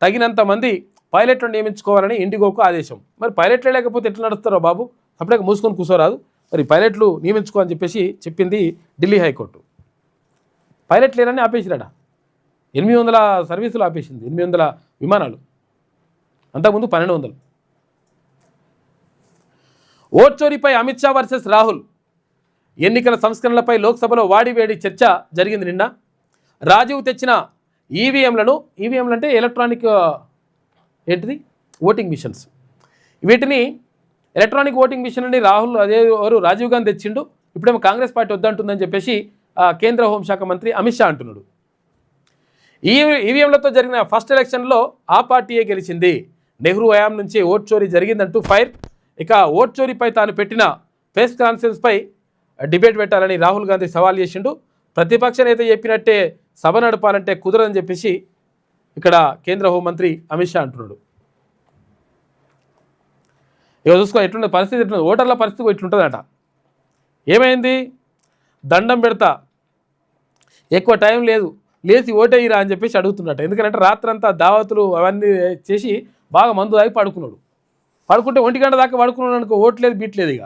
తగినంత మంది పైలట్లను నియమించుకోవాలని ఇండిగోకు ఆదేశం. మరి పైలట్లే లేకపోతే ఎట్లా నడుస్తారో బాబు? అప్పుడే మూసుకొని కూర్చోరాదు. మరి పైలట్లు నియమించుకో అని చెప్పేసి చెప్పింది ఢిల్లీ హైకోర్టు. పైలట్ లేరని ఆపేసిరాడ. 800 సర్వీసులు ఆపేసింది, 800 విమానాలు, అంతకుముందు 1200. ఓట్ చోరీపై అమిత్ షా వర్సెస్ రాహుల్. ఎన్నికల సంస్కరణలపై లోక్సభలో వాడివేడి చర్చ జరిగింది నిన్న. రాజీవ్ తెచ్చిన ఈవీఎంలను, ఈవీఎంలు అంటే ఎలక్ట్రానిక్ ఏంటిది ఓటింగ్ మిషన్స్, వీటిని ఎలక్ట్రానిక్ ఓటింగ్ మిషన్ అని రాజీవ్ గాంధీ తెచ్చిండు. ఇప్పుడేమో కాంగ్రెస్ పార్టీ వద్దంటుందని చెప్పేసి కేంద్ర హోంశాఖ మంత్రి అమిత్ షా అంటున్నాడు. ఈవీఎంలతో జరిగిన ఫస్ట్ ఎలక్షన్లో ఆ పార్టీయే గెలిచింది. నెహ్రూ హయాం నుంచి ఓట్ చోరీ జరిగిందంటూ ఫైర్. ఇక ఓట్ చోరీపై తాను పెట్టిన ప్రెస్ కాన్ఫరెన్స్పై డిబేట్ పెట్టాలని రాహుల్ గాంధీ సవాల్ చేసిండు. ప్రతిపక్ష నేత చెప్పినట్టే సభ నడపాలంటే కుదరదని చెప్పేసి ఇక్కడ కేంద్ర హోంమంత్రి అమిత్ షా అంటున్నాడు. ఇక చూసుకో ఎట్లుంటుంది పరిస్థితి, ఎట్లుంది ఓటర్ల పరిస్థితి ఇట్లుంటుందట. ఏమైంది, దండం పెడతా, ఎక్కువ టైం లేదు, లేచి ఓటేయిరా అని చెప్పేసి అడుగుతున్నట్టు. ఎందుకంటే రాత్రంతా దావతులు అవన్నీ చేసి బాగా మందు తాగి పడుకున్నాడు. పడుకుంటే 1 గంట దాకా పడుకున్నాడు అనుకో, ఓట్లేదు బీట్లేదు ఇక.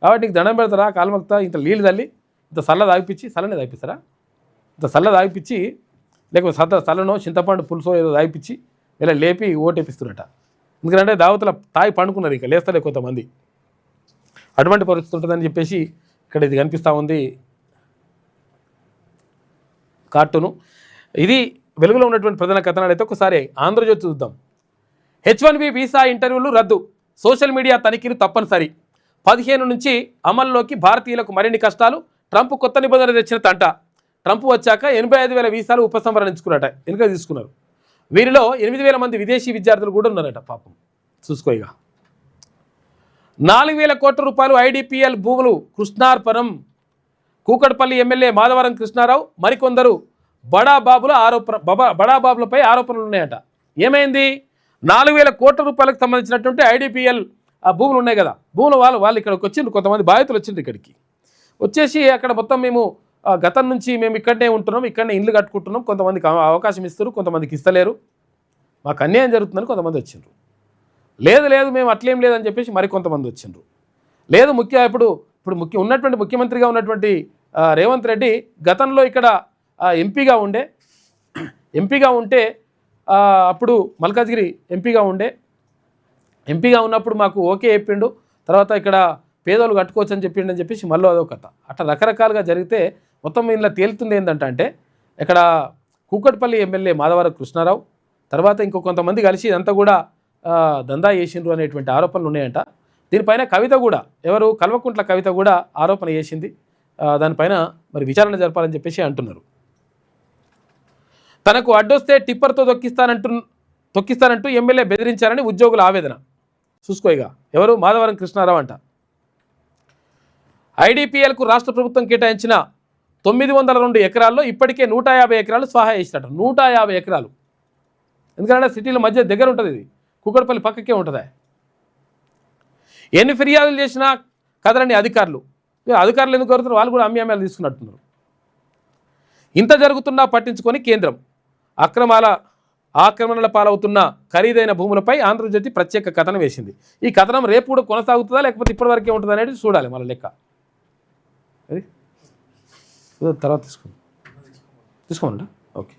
కాబట్టి నీకు దండం పెడతారా, కాలుమక్తా, ఇంత నీళ్ళు తల్లి, ఇంత చల్ల తాగిపించి, చల్లనే తాగిపిస్తారా, ఇంత చల్ల తాగిపించి, లేకపోతే చల్లనో చింతపండు పులుసో ఏదో తాగిపించి ఇలా లేపి ఓటేపిస్తున్నట. ఎందుకంటే దావతుల తాగి పండుకున్నారు, ఇక లేస్తలే కొంతమంది. అటువంటి పరిస్థితి ఉంటుందని చెప్పేసి ఇక్కడ ఇది కనిపిస్తూ ఉంది కార్టూను. ఇది వెలుగులో ఉన్నటువంటి ప్రధాన కథనాలు. అయితే ఒకసారి ఆంధ్రజ్యోతి చూద్దాం. H1B వీసా ఇంటర్వ్యూలు రద్దు, సోషల్ మీడియా తనిఖీలు తప్పనిసరి. 15 నుంచి అమల్లోకి భారతీయులకు మరిన్ని కష్టాలు. ట్రంప్ కొత్త నిబంధనలు తెచ్చిన తంట. ట్రంప్ వచ్చాక 85,000 వీసాలు ఉపసంహరించుకున్నట, వెనుక తీసుకున్నారు. వీరిలో 8,000 మంది విదేశీ విద్యార్థులు కూడా ఉన్నారట. పాపం చూసుకో. ఇక 4,000 కోట్ల రూపాయలు ఐడిపిఎల్ భూములు కృష్ణార్పణం. కూకట్పల్లి ఎమ్మెల్యే మాధవరం కృష్ణారావు మరికొందరు బడాబాబులపై ఆరోపణలు ఉన్నాయట. ఏమైంది, 4,000 కోట్ల రూపాయలకు సంబంధించినటువంటి ఐడిపిఎల్ భూములు ఉన్నాయి కదా, భూములు వాళ్ళు ఇక్కడికి వచ్చిండ్రు, కొంతమంది బాధితులు వచ్చిండ్రు. ఇక్కడికి వచ్చేసి అక్కడ మొత్తం మేము గతం నుంచి మేము ఇక్కడనే ఉంటున్నాం, ఇక్కడనే ఇల్లు కట్టుకుంటున్నాం, కొంతమందికి అవకాశం ఇస్తారు, కొంతమందికి ఇస్తలేరు, మాకు అన్యాయం జరుగుతుందని కొంతమంది వచ్చిండ్రు. లేదు మేము అట్లేం లేదని చెప్పేసి మరికొంతమంది వచ్చిండ్రు. లేదు ఇప్పుడు ఉన్నటువంటి ముఖ్యమంత్రిగా ఉన్నటువంటి రేవంత్ రెడ్డి గతంలో ఇక్కడ ఎంపీగా ఉంటే అప్పుడు మల్కాజ్గిరి ఎంపీగా ఉన్నప్పుడు మాకు ఓకే చెప్పిండు. తర్వాత ఇక్కడ పేదోళ్ళు కట్టుకోవచ్చు అని చెప్పిండని చెప్పేసి మళ్ళీ అదో కథ. అట్లా రకరకాలుగా జరిగితే మొత్తం ఇలా తేలుతుంది ఏంటంటే ఇక్కడ కూకట్పల్లి ఎమ్మెల్యే మాధవరం కృష్ణారావు తర్వాత ఇంకో కొంతమంది కలిసి ఇదంతా కూడా దందా చేసిండ్రు అనేటువంటి ఆరోపణలు ఉన్నాయంట. దీనిపైన కవిత కూడా, ఎవరు కల్వకుంట్ల కవిత కూడా ఆరోపణ చేసింది. దానిపైన మరి విచారణ జరపాలని చెప్పేసి అంటున్నారు. తనకు అడ్డొస్తే టిప్పర్తో తొక్కిస్తానంటూ ఎమ్మెల్యే బెదిరించారని ఉద్యోగుల ఆవేదన. చూసుకోయిగా ఎవరు, మాధవరం కృష్ణారావు అంట. ఐడిపిఎల్కు రాష్ట్ర ప్రభుత్వం కేటాయించిన 902 ఎకరాల్లో ఇప్పటికే 150 ఎకరాలు స్వాహా చేసినట్టు. 150 ఎకరాలు. ఎందుకంటే సిటీల మధ్య దగ్గర ఉంటుంది, ఇది కూకట్పల్లి పక్కకే ఉంటుంది. ఎన్ని ఫిర్యాదులు చేసినా కదలని అధికారులు ఎందుకు కోరుతున్నారు, వాళ్ళు కూడా అమ్మాయిలు తీసుకున్నట్టున్నారు. ఇంత జరుగుతున్నా పట్టించుకొని కేంద్రం. ఆక్రమణల పాలవుతున్న ఖరీదైన భూములపై ఆంధ్రజ్యోతి ప్రత్యేక కథనం వేసింది. ఈ కథనం రేపు కూడా కొనసాగుతుందా లేకపోతే ఇప్పటివరకే ఉంటుంది అనేది చూడాలి మళ్ళీ లెక్క. అది తర్వాత తీసుకోమండి. Okay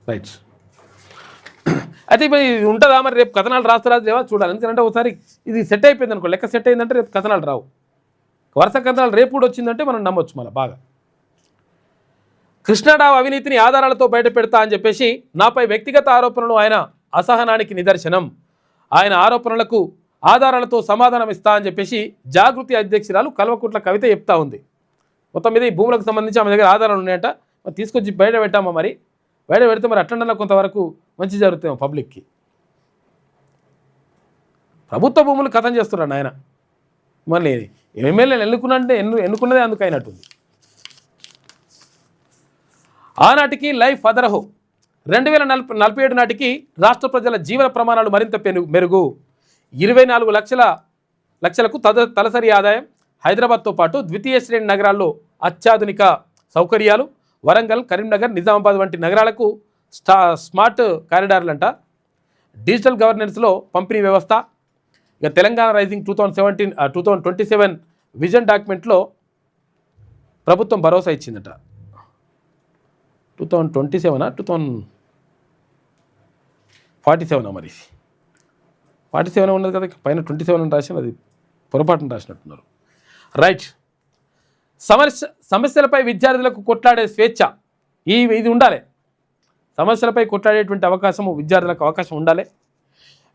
right. అయితే ఇప్పుడు ఇది ఉంటుందా మరి, రేపు కథనాలు రాస్తారా లేవా చూడాలి. ఎందుకంటే ఒకసారి ఇది సెట్ అయిపోయింది అనుకో, లెక్క సెట్ అయిందంటే రేపు కథనాలు రావు. వరుస కథనాలు రేపు కూడా వచ్చిందంటే మనం నమ్మొచ్చు మళ్ళీ బాగా. కృష్ణారావు అవినీతిని ఆధారాలతో బయట పెడతా అని చెప్పేసి నాపై వ్యక్తిగత ఆరోపణలు ఆయన అసహనానికి నిదర్శనం. ఆయన ఆరోపణలకు ఆధారాలతో సమాధానం ఇస్తా అని చెప్పేసి జాగృతి అధ్యక్షురాలు కల్వకుంట్ల కవిత చెప్తా ఉంది. మొత్తం మీద ఈ భూములకు సంబంధించి ఆమె దగ్గర ఆధారాలు ఉన్నాయంట, మరి తీసుకొచ్చి బయట పెట్టామా, మరి బయట పెడితే మరి అట్లా కొంతవరకు మంచి జరుగుతాం పబ్లిక్కి. ప్రభుత్వ భూములు కథం చేస్తున్నాడు ఆయన. మళ్ళీ ఎమ్మెల్యేలు ఎన్నుకున్నదే అందుకు అయినట్టుంది. ఆనాటికి లైఫ్ అదరహో. 2047 నాటికి రాష్ట్ర ప్రజల జీవన ప్రమాణాలు మరింత మెరుగు. 24 లక్షలకు తలసరి ఆదాయం. హైదరాబాద్తో పాటు ద్వితీయ శ్రేణి నగరాల్లో అత్యాధునిక సౌకర్యాలు. వరంగల్, కరీంనగర్, నిజామాబాద్ వంటి నగరాలకు స్మార్ట్ కారిడార్లంట, డిజిటల్ గవర్నెన్స్లో పంపిణీ వ్యవస్థ. ఇక తెలంగాణ రైజింగ్ 2027 విజన్ డాక్యుమెంట్లో ప్రభుత్వం భరోసా ఇచ్చిందట. 2027 2047 మరి 47 ఉన్నది కదా, పైన 27 అని రాసిన, అది పొరపాటున రాసినట్టున్నారు. రైట్. సమస్యలపై విద్యార్థులకు కొట్లాడే స్వేచ్ఛ ఇది ఉండాలి. సమస్యలపై కొట్లాడేటువంటి విద్యార్థులకు అవకాశం ఉండాలి.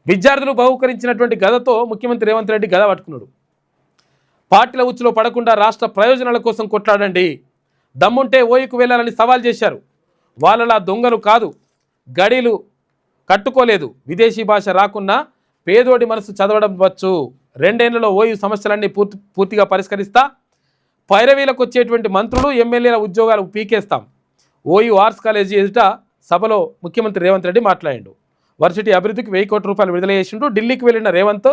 విద్యార్థులు బహుకరించినటువంటి గదతో ముఖ్యమంత్రి రేవంత్ రెడ్డి గద పట్టుకున్నాడు. పార్టీల ఉచ్చులో పడకుండా రాష్ట్ర ప్రయోజనాల కోసం కొట్లాడండి, దమ్ముంటే ఓయికు వెళ్ళాలని సవాల్ చేశారు. వాళ్ళలా దొంగలు కాదు, గడీలు కట్టుకోలేదు, విదేశీ భాష రాకున్నా పేదోడి మనసు చదవడం వచ్చు, 2 ఏళ్లలో ఓయు సమస్యలన్నీ పూర్తిగా పరిష్కరిస్తా, పైరవీలకు వచ్చేటువంటి మంత్రులు ఎమ్మెల్యేల ఉద్యోగాలు పీకేస్తాం. ఓయు ఆర్ట్స్ కాలేజీ ఎదుట సభలో ముఖ్యమంత్రి రేవంత్ రెడ్డి మాట్లాడిండు. వర్సిటీ అభివృద్ధికి 1000 కోట్ల రూపాయలు విడుదల చేసిండు. ఢిల్లీకి వెళ్ళిన రేవంత్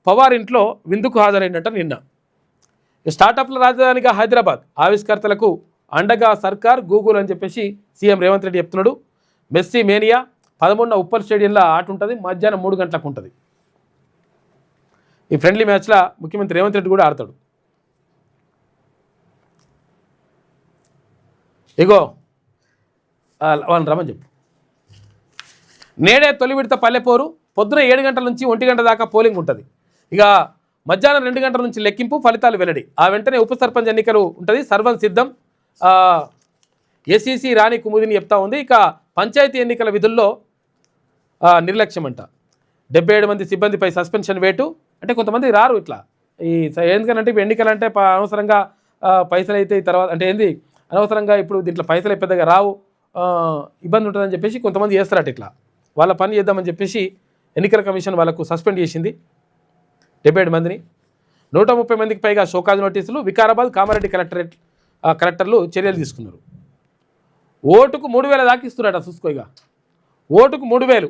పవార్ ఇంట్లో విందుకు హాజరైనట్ట నిన్న. స్టార్టప్ల రాజధానిగా హైదరాబాద్, ఆవిష్కర్తలకు అండగా సర్కార్, గూగుల్ అని చెప్పేసి సీఎం రేవంత్ రెడ్డి చెప్తున్నాడు. మెస్సీ మేనియా 13న ఉప్పల్ స్టేడియంలో ఆట ఉంటుంది, మధ్యాహ్నం 3 గంటలకు ఉంటుంది. ఈ ఫ్రెండ్లీ మ్యాచ్లో ముఖ్యమంత్రి రేవంత్ రెడ్డి కూడా ఆడతాడు. ఇగో వాళ్ళని రమ్మని చెప్పు. నేడే తొలి విడత పల్లెపోరు, పొద్దున 7 గంటల నుంచి 1 గంట దాకా పోలింగ్ ఉంటుంది. ఇక మధ్యాహ్నం 2 గంటల నుంచి లెక్కింపు, ఫలితాలు వెల్లడి. ఆ వెంటనే ఉప సర్పంచ్ ఎన్నికలు ఉంటుంది. సర్వం సిద్ధం. ఏసీసీ రాణి కుముదిని చెప్తా ఉంది. ఇక పంచాయతీ ఎన్నికల విధుల్లో నిర్లక్ష్యం అంట. 77 మంది సిబ్బందిపై సస్పెన్షన్ వేటు. అంటే కొంతమంది రారు ఇట్లా. ఎందుకంటే ఇప్పుడు ఎన్నికలు అంటే అనవసరంగా పైసలు అయితే తర్వాత అంటే ఏంది అనవసరంగా ఇప్పుడు దీంట్లో పైసలు పెద్దగా రావు, ఇబ్బంది ఉంటుందని చెప్పేసి కొంతమంది చేస్తారట. ఇట్లా వాళ్ళ పని చేద్దామని చెప్పేసి ఎన్నికల కమిషన్ వాళ్ళకు సస్పెండ్ చేసింది 77 మందిని. 130 మందికి పైగా షోకాజ్ నోటీసులు. వికారాబాద్, కామారెడ్డి కలెక్టర్లు చర్యలు తీసుకున్నారు. ఓటుకు 3000 దాకా ఇస్తున్నారట. చూసుకోగా ఓటుకు 3000,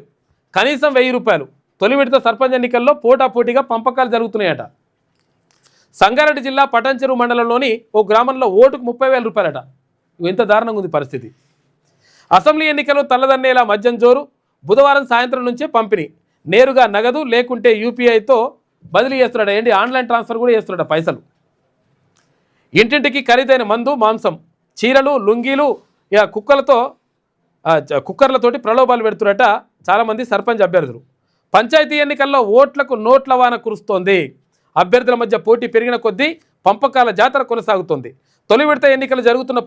కనీసం 1000 రూపాయలు. తొలి విడత సర్పంచ్ ఎన్నికల్లో పోటాపోటీగా పంపకాలు జరుగుతున్నాయట. సంగారెడ్డి జిల్లా పటాన్చెరు మండలంలోని ఓ గ్రామంలో ఓటుకు 30,000 రూపాయలట. ఎంత దారుణంగా ఉంది పరిస్థితి. అసెంబ్లీ ఎన్నికలు తల్లదన్నేలా మద్యం జోరు. బుధవారం సాయంత్రం నుంచే పంపిణీ. నేరుగా నగదు లేకుంటే యూపీఐతో బదిలీ చేస్తున్నాడు. ఏంటి ఆన్లైన్ ట్రాన్స్ఫర్ కూడా చేస్తున్నాడు పైసలు. ఇంటింటికి ఖరీదైన మందు, మాంసం, చీరలు, లుంగీలు, ఇక కుక్కర్లతోటి ప్రలోభాలు పెడుతున్నట చాలామంది సర్పంచ్ అభ్యర్థులు. పంచాయతీ ఎన్నికల్లో ఓట్లకు నోట్ల వాన కురుస్తోంది. అభ్యర్థుల మధ్య పోటీ పెరిగిన కొద్దీ పంపకాల జాతర కొనసాగుతోంది. తొలి విడత ఎన్నికలు జరుగుతున్న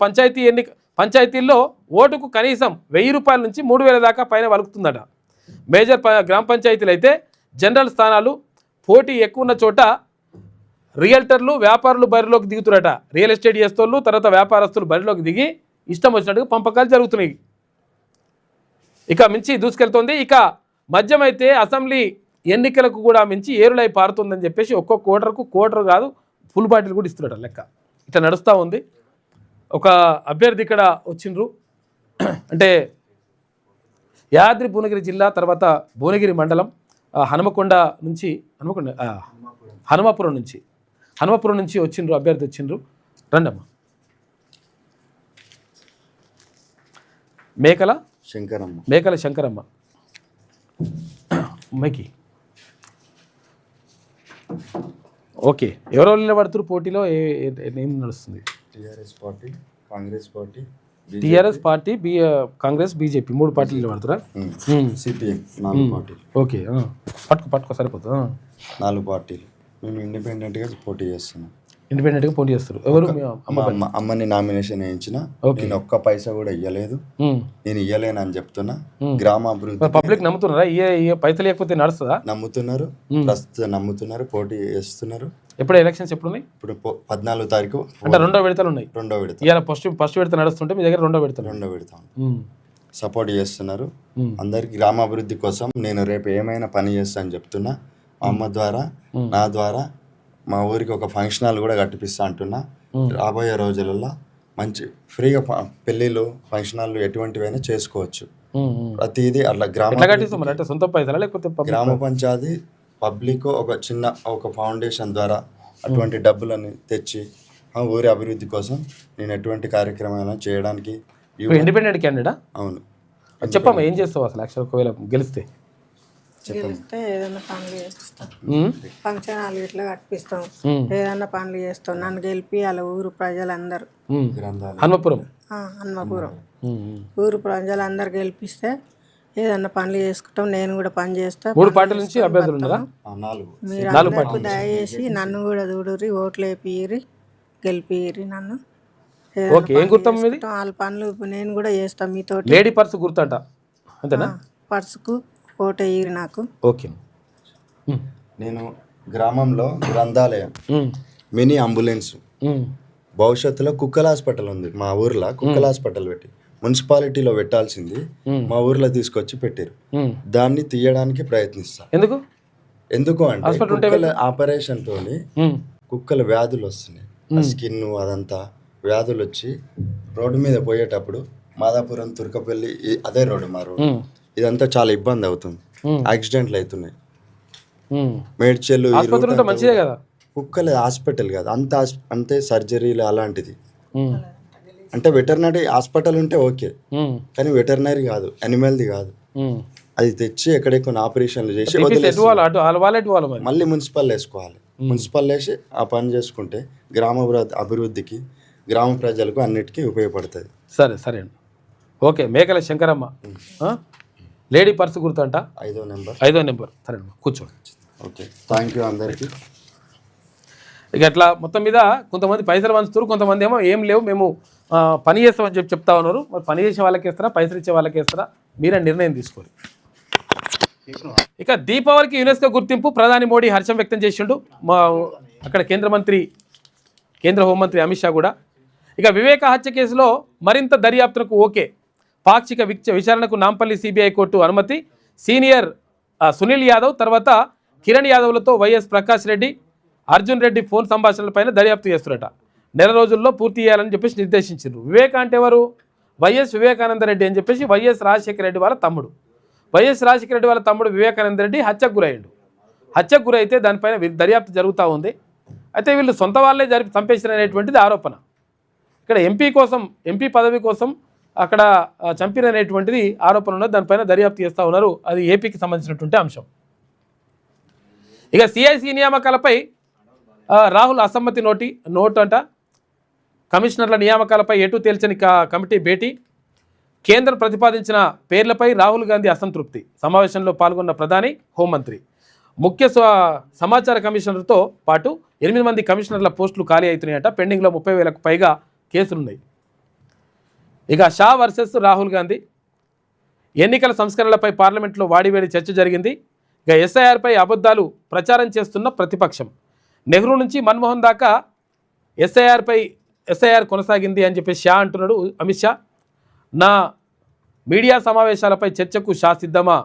పంచాయతీల్లో ఓటుకు కనీసం 1000 రూపాయల నుంచి 3000 దాకా పైన వలుకుతుందట. మేజర్ గ్రామ పంచాయతీలు అయితే జనరల్ స్థానాలు పోటీ ఎక్కువ ఉన్న చోట రియల్టర్లు, వ్యాపారులు బరిలోకి దిగుతున్నట. రియల్ ఎస్టేట్ చేస్తోళ్ళు, తర్వాత వ్యాపారస్తులు బరిలోకి దిగి ఇష్టం వచ్చినట్టుగా పంపకాలు జరుగుతున్నాయి. ఇక మించి దూసుకెళ్తోంది. ఇక మద్యం అయితే అసెంబ్లీ ఎన్నికలకు కూడా మించి ఏరులై పారుతుందని చెప్పేసి ఒక్కొక్క కోటరు కాదు ఫుల్ బాటిల్ కూడా ఇస్తున్నాడు లెక్క. ఇట్లా నడుస్తూ ఉంది. ఒక అభ్యర్థి ఇక్కడ వచ్చిండ్రు. అంటే యాదాద్రి భువనగిరి జిల్లా, తర్వాత భువనగిరి మండలం హనుమపురం నుంచి వచ్చిండ్రు అభ్యర్థి వచ్చిండ్రు. రండమ్మా. మేకల శంకరమ్మ మైకి. ఓకే, ఎవరెవరు నిలబడుతున్నారు పోటీలో? ఏం నడుస్తుంది? TRS party, Congress party, Congress, BJP 3 పార్టీలు నిలబడుతురా? సిపిఎం 4 పార్టీలు. ఓకే, పట్టుకో సరిపోతుంది. 4 పార్టీలు. మేము ఇండిపెండెంట్గా పోటీ చేస్తున్నాం. ఇండిపెండెంట్గా పోటీ చేస్తారు. ఎవరు? అమ్మని నామినేషన్ వేయించిన. నేను ఒక్క పైసా కూడా ఇవ్వలేదు. నేను ఇవ్వలేను అని చెప్తున్నా. గ్రామాభివృద్ధి పబ్లిక్ నమ్ముతున్నారా? పైసలు లేకపోతే నడుస్తుందా? నమ్ముతున్నారు, ప్రస్తుతం నమ్ముతున్నారు, పోటీ చేస్తున్నారు. ఎప్పుడు ఎలక్షన్స్ ఎప్పుడున్నాయి? ఇప్పుడు 14వ తారీఖు. అంటే 2వ విడతలు ఉన్నాయి. 2వ విడత. ఇవాళ ఫస్ట్ విడత నడుస్తుంటే మీ దగ్గర 2వ విడత సపోర్ట్ చేస్తున్నారు. అందరికి గ్రామాభివృద్ధి కోసం నేను రేపు ఏమైనా పని చేస్తా అని చెప్తున్నా. మా అమ్మ ద్వారా, నా ద్వారా మా ఊరికి ఒక ఫంక్షన్ హాల్ కూడా కట్టిపిస్తా అంటున్నా. రాబోయే రోజులలో మంచి ఫ్రీగా పెళ్ళిళ్ళు, ఫంక్షన్ హాల్ ఎటువంటివైనా చేసుకోవచ్చు. ప్రతిదీ అట్లా గ్రామ పంచాయతీ పబ్లిక్ ఒక ఫౌండేషన్ ద్వారా అటువంటి డబ్బులని తెచ్చి ఊరి అభివృద్ధి కోసం నేను ఎటువంటి కార్యక్రమాలను చేయడానికి ఇండిపెండెంట్ క్యాండిడేటా? అవును. చెప్పమ్మా, ఏం చేస్తావు అసలు యాక్చువల్ ఒకవేళ గెలిస్తే? గెలిస్తే ఏదైనా పనులు చేస్తాం, ఫంక్షన్ హాల్ ఇట్లా కట్టిస్తాం, ఏదైనా పనులు చేస్తాం. నన్ను గెలిపి వాళ్ళ ఊరు ప్రజలందరూ, హనుమపురం హన్మపురం ఊరు ప్రజలందరూ గెలిపిస్తే ఏదన్నా పనులు చేసుకుంటాం. నేను కూడా పని చేస్తా. 3 పార్టీల నుంచి అభ్యర్థులు ఉన్నారా? మీరు అందరికీ దయచేసి నన్ను కూడా చూడుర్రి, ఓట్లు వేపియ్యి, గెలిపియ్యి నన్ను. ఓకే, ఏం గుర్తం మీది? వాళ్ళ పనులు నేను కూడా చేస్తాను మీతో. లేడీ పర్స్ గుర్తంట అంతేనా? పర్సుకు ఓటు వేయరు నాకు. ఓకే. నేను గ్రామంలో గ్రంథాలయం, మినీ అంబులెన్స్, భవిష్యత్తులో కుక్కల హాస్పిటల్ ఉంది మా ఊర్లో. కుక్కల హాస్పిటల్ పెట్టి మున్సిపాలిటీలో పెట్టాల్సింది మా ఊర్లో తీసుకొచ్చి పెట్టారు. దాన్ని తీయడానికి ప్రయత్నిస్తా. ఎందుకు అంటే కుక్కల ఆపరేషన్ తోని కుక్కల వ్యాధులు వస్తున్నాయి. స్కిన్ అదంతా వ్యాధులు వచ్చి రోడ్డు మీద పోయేటప్పుడు మాదాపురం తుర్కపల్లి అదే రోడ్డు, మా రోడ్డు, ఇదంతా చాలా ఇబ్బంది అవుతుంది. యాక్సిడెంట్లు అవుతున్నాయి. మేడ్చెల్లు కుక్కల హాస్పిటల్ కాదు, అంతే సర్జరీలు అలాంటిది. అంటే వెటర్నరీ హాస్పిటల్ ఉంటే ఓకే, కానీ వెటర్నరీ కాదు, అనిమల్ది కాదు. అది తెచ్చి ఎక్కడెక్కడ ఆపరేషన్లు చేసి మళ్ళీ మున్సిపల్ వేసుకోవాలి. మున్సిపల్ వేసి ఆ పని చేసుకుంటే గ్రామ అభివృద్ధికి, గ్రామ ప్రజలకు అన్నిటికీ ఉపయోగపడుతుంది. సరే సరే అండి. ఓకే, మేకల శంకరమ్మ, లేడీ పర్స్ గుర్తంట, 5వ నెంబర్. సరే అమ్మా, కూర్చోండి. ఓకే, థ్యాంక్ యూ అందరికీ. ఇక అట్లా మొత్తం మీద కొంతమంది పైసలు పంచుతారు, కొంతమంది ఏమో ఏం లేవు మేము పని చేస్తామని చెప్తా ఉన్నారు. మరి పని చేసే వాళ్ళకి ఇస్తారా, పైసలు ఇచ్చే వాళ్ళకి ఇస్తారా, మీరే నిర్ణయం తీసుకోండి. ఇక దీపావళికి యునెస్కో గుర్తింపు, ప్రధాని మోడీ హర్షం వ్యక్తం చేసిండు. మా అక్కడ కేంద్ర హోంమంత్రి అమిత్ షా కూడా. ఇక వివేక హత్య కేసులో మరింత దర్యాప్తునకు ఓకే, పాక్షిక విచారణకు నాంపల్లి సిబిఐ కోర్టు అనుమతి. సీనియర్ సునీల్ యాదవ్ తర్వాత కిరణ్ యాదవ్లతో వైఎస్ ప్రకాష్ రెడ్డి, అర్జున్ రెడ్డి ఫోన్ సంభాషణలపైన దర్యాప్తు చేస్తున్నట. నెల రోజుల్లో పూర్తి చేయాలని చెప్పేసి నిర్దేశించారు. వివేక అంటే ఎవరు? వైఎస్ వివేకానంద రెడ్డి అని చెప్పేసి వైఎస్ రాజశేఖర రెడ్డి వాళ్ళ తమ్ముడు. వైఎస్ రాజశేఖర రెడ్డి వాళ్ళ తమ్ముడు వివేకానంద రెడ్డి హత్యకు గురయ్యాడు. హత్యకు గురైతే దానిపైన దర్యాప్తు జరుగుతూ ఉంది. అయితే వీళ్ళు సొంత వాళ్ళే చంపేసిననేటువంటిది ఆరోపణ. ఇక్కడ ఎంపీ పదవి కోసం అక్కడ చంపిననేటువంటిది ఆరోపణ ఉన్నది. దానిపైన దర్యాప్తు చేస్తూ ఉన్నారు. అది ఏపీకి సంబంధించినటువంటి అంశం. ఇక సిఐసి నియామకాలపై రాహుల్ అసమ్మతి నోటు అంట. కమిషనర్ల నియామకాలపై ఎటు తేల్చని కమిటీ భేటీ. కేంద్రం ప్రతిపాదించిన పేర్లపై రాహుల్ గాంధీ అసంతృప్తి. సమావేశంలో పాల్గొన్న ప్రధాని, హోంమంత్రి. ముఖ్య సమాచార కమిషనర్తో పాటు 8 మంది కమిషనర్ల పోస్టులు ఖాళీ అవుతున్నాయట. పెండింగ్లో 30,000కు పైగా కేసులున్నాయి. ఇక షా వర్సెస్ రాహుల్ గాంధీ. ఎన్నికల సంస్కరణలపై పార్లమెంట్లో వాడివేడి చర్చ జరిగింది. ఇక ఎస్ఐఆర్పై అబద్ధాలు ప్రచారం చేస్తున్న ప్రతిపక్షం. నెహ్రూ నుంచి మన్మోహన్ దాకా ఎస్ఐఆర్ కొనసాగింది అని చెప్పి షా అంటున్నాడు. అమిత్ షా నా మీడియా సమావేశాలపై చర్చకు షా సిద్ధమా,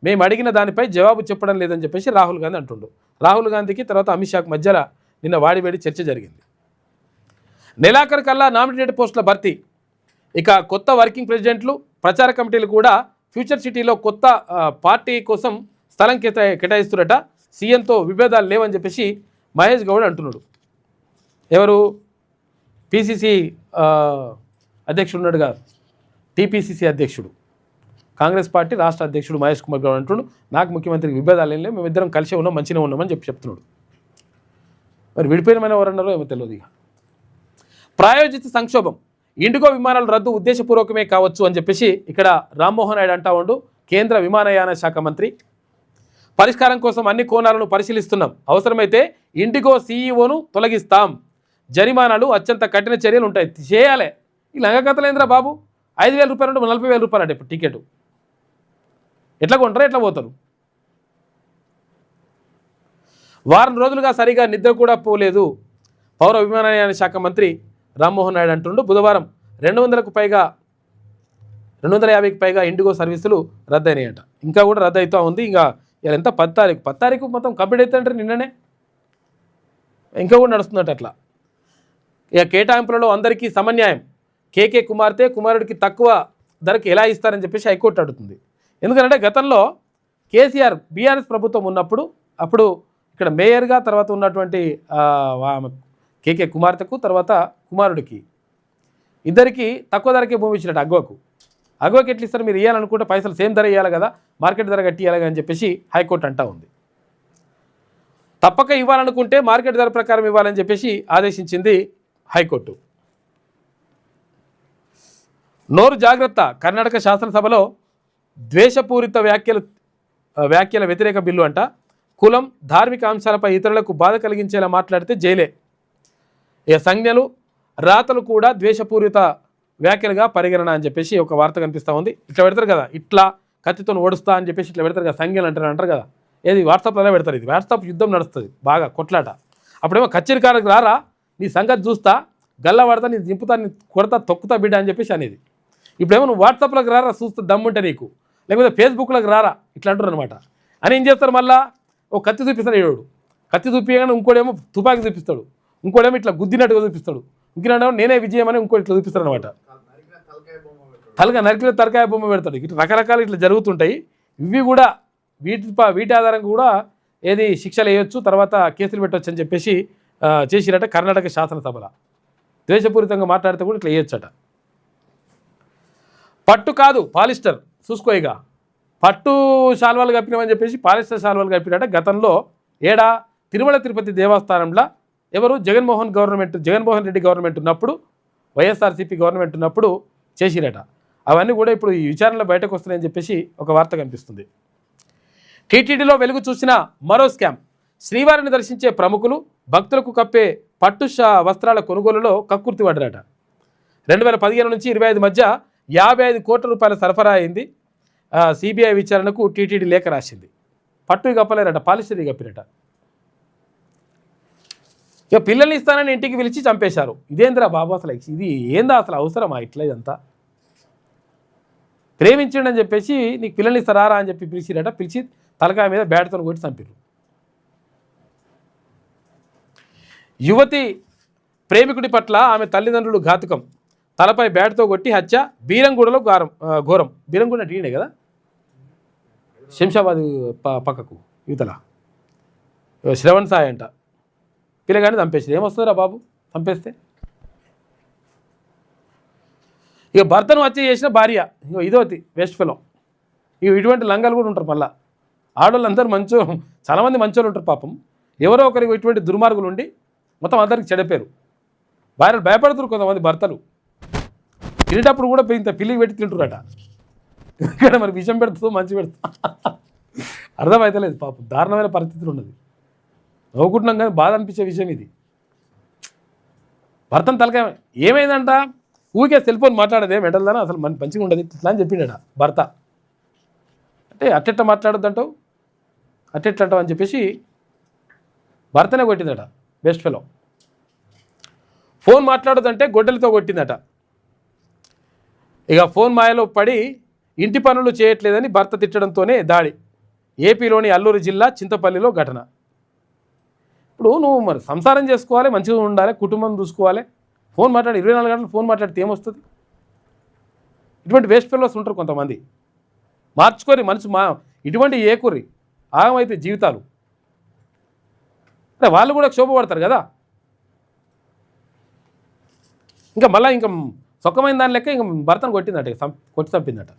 మేము అడిగిన దానిపై జవాబు చెప్పడం లేదని చెప్పేసి రాహుల్ గాంధీ అంటుండు. రాహుల్ గాంధీకి తర్వాత అమిత్ షాకు మధ్యలో నిన్న వాడివేడి చర్చ జరిగింది. నెలాఖరు కల్లా నామినేటెడ్ పోస్టుల భర్తీ. ఇక కొత్త వర్కింగ్ ప్రెసిడెంట్లు, ప్రచార కమిటీలు కూడా ఫ్యూచర్ సిటీలో కొత్త పార్టీ కోసం స్థలం కేటాయిస్తున్నట. సీఎంతో విభేదాలు లేవని చెప్పేసి మహేష్ గౌడ్ అంటున్నాడు. ఎవరు? పిసిసి అధ్యక్షుడు ఉన్నాడుగా, టీపీసీసీ అధ్యక్షుడు, కాంగ్రెస్ పార్టీ రాష్ట్ర అధ్యక్షుడు మహేష్ కుమార్ గౌడ్ అంటున్నాడు. నాకు ముఖ్యమంత్రికి విభేదాలు ఏం లేవు, మేమిద్దరం కలిసే ఉన్నాం, మంచిగా ఉన్నామని చెప్తున్నాడు. మరి విడిపోయినమైన ఎవరన్నారో ఏమో తెలియదు. ఇక ప్రాయోజిత సంక్షోభం. ఇండిగో విమానాల రద్దు ఉద్దేశపూర్వకమే కావచ్చు అని చెప్పేసి ఇక్కడ రామ్మోహన్ నాయుడు అంటా ఉండు. కేంద్ర విమానయాన శాఖ మంత్రి. పరిష్కారం కోసం అన్ని కోణాలను పరిశీలిస్తున్నాం. అవసరమైతే ఇండిగో సీఈఓను తొలగిస్తాం. జరిమానాలు, అత్యంత కఠిన చర్యలు ఉంటాయి. చేయాలి. ఈ లంగకథలేంద్రా బాబు, 5,000 రూపాయలు అంటే 40,000 రూపాయలు అంటే ఇప్పుడు టికెట్ ఎట్లా కొంటారా, ఎట్లా పోతారు? వారం రోజులుగా సరిగా నిద్ర కూడా పోలేదు పౌర విమానయాన శాఖ మంత్రి రామ్మోహన్ నాయుడు అంటుండు. బుధవారం 250కి పైగా ఇండిగో సర్వీసులు రద్దయినాయట. ఇంకా కూడా రద్దు అవుతూ ఉంది. ఇంకా ఇలా ఎంత 10 తారీఖు మొత్తం కంప్లీట్ అవుతుందంటే నిన్ననే ఇంకా కూడా నడుస్తుందట. అట్లా ఇక కేటాయింపులలో అందరికీ సమన్యాయం. కేకే కుమారుడికి తక్కువ ధరకి ఎలా ఇస్తారని చెప్పేసి హైకోర్టు అడుగుతుంది. ఎందుకంటే గతంలో కేసీఆర్ బీఆర్ఎస్ ప్రభుత్వం ఉన్నప్పుడు అప్పుడు ఇక్కడ మేయర్గా తర్వాత ఉన్నటువంటి కేకే కుమార్తెకు తర్వాత కుమారుడికి ఇద్దరికి తక్కువ ధరకే భూమి ఇచ్చినట్టు అగ్వకి ఎట్లా ఇస్తారు? మీరు ఇవ్వాలనుకుంటే పైసలు సేమ్ ధర ఇవ్వాలి కదా, మార్కెట్ ధర కట్టి ఇవ్వాలి అని చెప్పేసి హైకోర్టు అంటా ఉంది. తప్పక ఇవ్వాలనుకుంటే మార్కెట్ ధర ప్రకారం ఇవ్వాలని చెప్పేసి ఆదేశించింది హైకోర్టు. నోరు జాగ్రత్త, కర్ణాటక శాసనసభలో ద్వేషపూరిత వ్యాఖ్యల వ్యతిరేక బిల్లు అంట. కులం, ధార్మిక అంశాలపై ఇతరులకు బాధ కలిగించేలా మాట్లాడితే జైలే. ఇక సంజ్ఞలు, రాతలు కూడా ద్వేషపూరిత వ్యాఖ్యలుగా పరిగణన అని చెప్పేసి ఒక వార్త కనిపిస్తూ ఉంది. ఇట్లా పెడతారు కదా, ఇట్లా కత్తితో ఓడుస్తా అని చెప్పేసి ఇట్లా పెడతారు కదా, సంజ్ఞలు అంటారు కదా, ఏది వాట్సాప్లో పెడతారు. ఇది వాట్సాప్ యుద్ధం నడుస్తుంది బాగా, కొట్లాట. అప్పుడేమో కచ్చేరికారకు రారా, నీ సంగతి చూస్తా, గల్లా పడతా, నీ దింపుతా, నీ కొడతా, తొక్కుతా బిడ్డ అని చెప్పేసి అనేది. ఇప్పుడేమో నువ్వు వాట్సాప్లోకి రారా చూస్తే దమ్ముంటే నీకు, లేకపోతే ఫేస్బుక్లోకి రారా ఇట్లా అంటారు అనమాట. అని ఏం చేస్తారు, మళ్ళీ ఓ కత్తి చూపిస్తాడు ఏడు, కత్తి చూపించగానే ఇంకోడేమో తుపాకి చూపిస్తాడు, ఇంకోడేమో ఇట్లా గుద్దినట్టుగా చూపిస్తాడు, ఇంకేమో నేనే విజయం అని ఇంకోటి ఇట్లా చూపిస్తాడు అనమాట. నరికిన తలకాయ బొమ్మ పెడతాడు. ఇట్లా రకరకాలు ఇట్లా జరుగుతుంటాయి. ఇవి కూడా వీటి ఆధారంగా కూడా ఏది శిక్షలు వేయొచ్చు, తర్వాత కేసులు పెట్టవచ్చు అని చెప్పేసి చేసిరట కర్ణాటక శాసనసభలో. ద్వేషపూరితంగా మాట్లాడితే కూడా ఇట్లా వేయొచ్చట. పట్టు కాదు పాలిస్టర్ చూసుకోయిగా, పట్టు శాల్వాలు కప్పినామని చెప్పేసి పాలిస్టర్ శాల్వాలు కప్పినట. గతంలో తిరుమల తిరుపతి దేవస్థానంలో ఎవరు జగన్మోహన్ రెడ్డి గవర్నమెంట్ ఉన్నప్పుడు, వైఎస్ఆర్సీపీ గవర్నమెంట్ ఉన్నప్పుడు చేసిరట. అవన్నీ కూడా ఇప్పుడు ఈ విచారణలో బయటకు వస్తున్నాయని చెప్పేసి ఒక వార్త కనిపిస్తుంది. టీటీడీలో వెలుగు చూసిన మరో స్కామ్. శ్రీవారిని దర్శించే ప్రముఖులు భక్తులకు కప్పే పట్టు వస్త్రాల కొనుగోలులో కక్కుర్తి పడ్డారట. 2015 నుంచి 25 మధ్య 55 కోట్ల రూపాయల సరఫరా అయింది. సిబిఐ విచారణకు టీటీడీ లేఖ రాసింది. పట్టు కప్పలేరట, పాలిస్టరీ కప్పిరట. ఇక పిల్లల్ని ఇస్తానని ఇంటికి పిలిచి చంపేశారు. ఇదేంద్రా బాబు, అసలు ఇది ఏందా, అసలు అవసరమా ఇట్లా ఇదంతా? ప్రేమించండి అని చెప్పేసి నీకు పిల్లల్ని ఇస్తారా అని చెప్పి పిలిచిరట. పిలిచి తలకాయ మీద బ్యాట్తో కొట్టి చంపారు. యువతి ప్రేమికుడి పట్ల ఆమె తల్లిదండ్రులు ఘాతుకం. తలపై బ్యాట్తో కొట్టి హత్య. బీరంగూడలో ఘోరం. బీరంగూడ టీనే కదా, శంషాబాద్ పక్కకు యువతల శ్రవణ్ సాయి అంట. పిల్లగాని చంపేసి ఏమొస్తుందిరా బాబు చంపేస్తే? ఇక భర్తను హత్య చేసిన భార్య ఇదోతి వేస్ట్ ఫెలో. ఇటువంటి లంగాలు కూడా ఉంటారు. మళ్ళీ ఆడవాళ్ళందరూ చాలామంది మంచోళ్ళు ఉంటారు పాపం. ఎవరో ఒకరికి ఇటువంటి దుర్మార్గులు ఉండి మొత్తం అందరికి చెడపారు. భార్యలు భయపడుతున్నారు కొంతమంది భర్తలు. తినేటప్పుడు కూడా ఇంత పిల్లికి పెట్టి తింటున్నారట. ఇక్కడ మరి విషం పెడుతుందో మంచి పెడుతుందో అర్థమవుతలేదు పాపం. దారుణమైన పరిస్థితులు ఉన్నది. నవ్వుకుంటున్నాం కానీ బాధ అనిపించే విషయం ఇది. భర్తను తలకాయ ఏమైందంట, ఊరికే సెల్ ఫోన్ మాట్లాడదే మెడల్దానా, అసలు మంచిగా ఉండదు ఇట్లా అని చెప్పిండట భర్త. అంటే అట్టెట్ట మాట్లాడొద్దంటావు, అట్టెట్లా అంటావు అని చెప్పేసి భర్తనే కొట్టిందట. Best fellow. ఫోన్ మాట్లాడొద్దంటే గొడ్డలతో కొట్టిందట. ఇక ఫోన్ మాయలో పడి ఇంటి పనులు చేయట్లేదని భర్త తిట్టడంతోనే దాడి. ఏపీలోని అల్లూరు జిల్లా చింతపల్లిలో ఘటన. ఇప్పుడు నువ్వు మరి సంసారం చేసుకోవాలి, మంచిగా ఉండాలి, కుటుంబం చూసుకోవాలి. ఫోన్ మాట్లాడి 24 గంటలు ఫోన్ మాట్లాడితే ఏమొస్తుంది? ఇటువంటి వేస్ట్ ఫెలోస్ ఉంటారు కొంతమంది. మార్చుకొని మనసు ఇటువంటి ఏకూరి ఆగమైతే జీవితాలు. అంటే వాళ్ళు కూడా క్షోభపడతారు కదా. ఇంకా మళ్ళీ ఇంకా సొక్కమైన దాని లెక్క ఇంక భర్తను కొట్టిందట, కొట్టి చంపిందట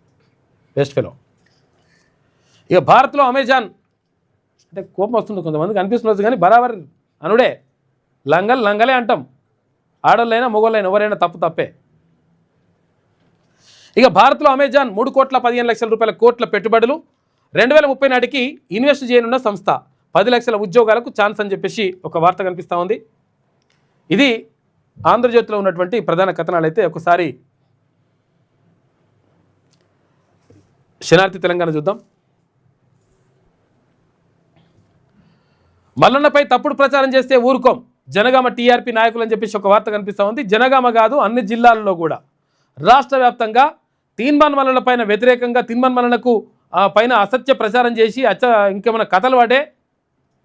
వేస్ట్ ఫెలో. ఇక భారత్లో అమెజాన్ అంటే కోపం వస్తుంది కొంతమందికి అనిపిస్తున్నది కానీ బరాబర్ అనుడే. లంగలే అంటాం. ఆడోళ్ళైనా మొగోళ్ళైనా ఎవరైనా తప్పే. ఇక భారత్లో అమెజాన్ 3,15,00,000 రూపాయల కోట్ల పెట్టుబడులు 2030 నాటికి ఇన్వెస్ట్ చేయనున్న సంస్థ. 10 లక్షల ఉద్యోగాలకు ఛాన్స్ అని చెప్పేసి ఒక వార్త కనిపిస్తూ ఉంది. ఇది ఆంధ్రజ్యోతిలో ఉన్నటువంటి ప్రధాన కథనాలు. అయితే ఒకసారి శనార్థి తెలంగాణ చూద్దాం. మల్లన్నపై తప్పుడు ప్రచారం చేస్తే ఊరుకోం, జనగామ టీఆర్పీ నాయకులు అని చెప్పేసి ఒక వార్త కనిపిస్తూ ఉంది. జనగామ కాదు, అన్ని జిల్లాల్లో కూడా రాష్ట్ర వ్యాప్తంగా తీన్మాన్ మల్లల పైన వ్యతిరేకంగా, తీన్మాన్ మల్లలకు పైన అసత్య ప్రచారం చేసి ఇంకేమైనా కథలు పడే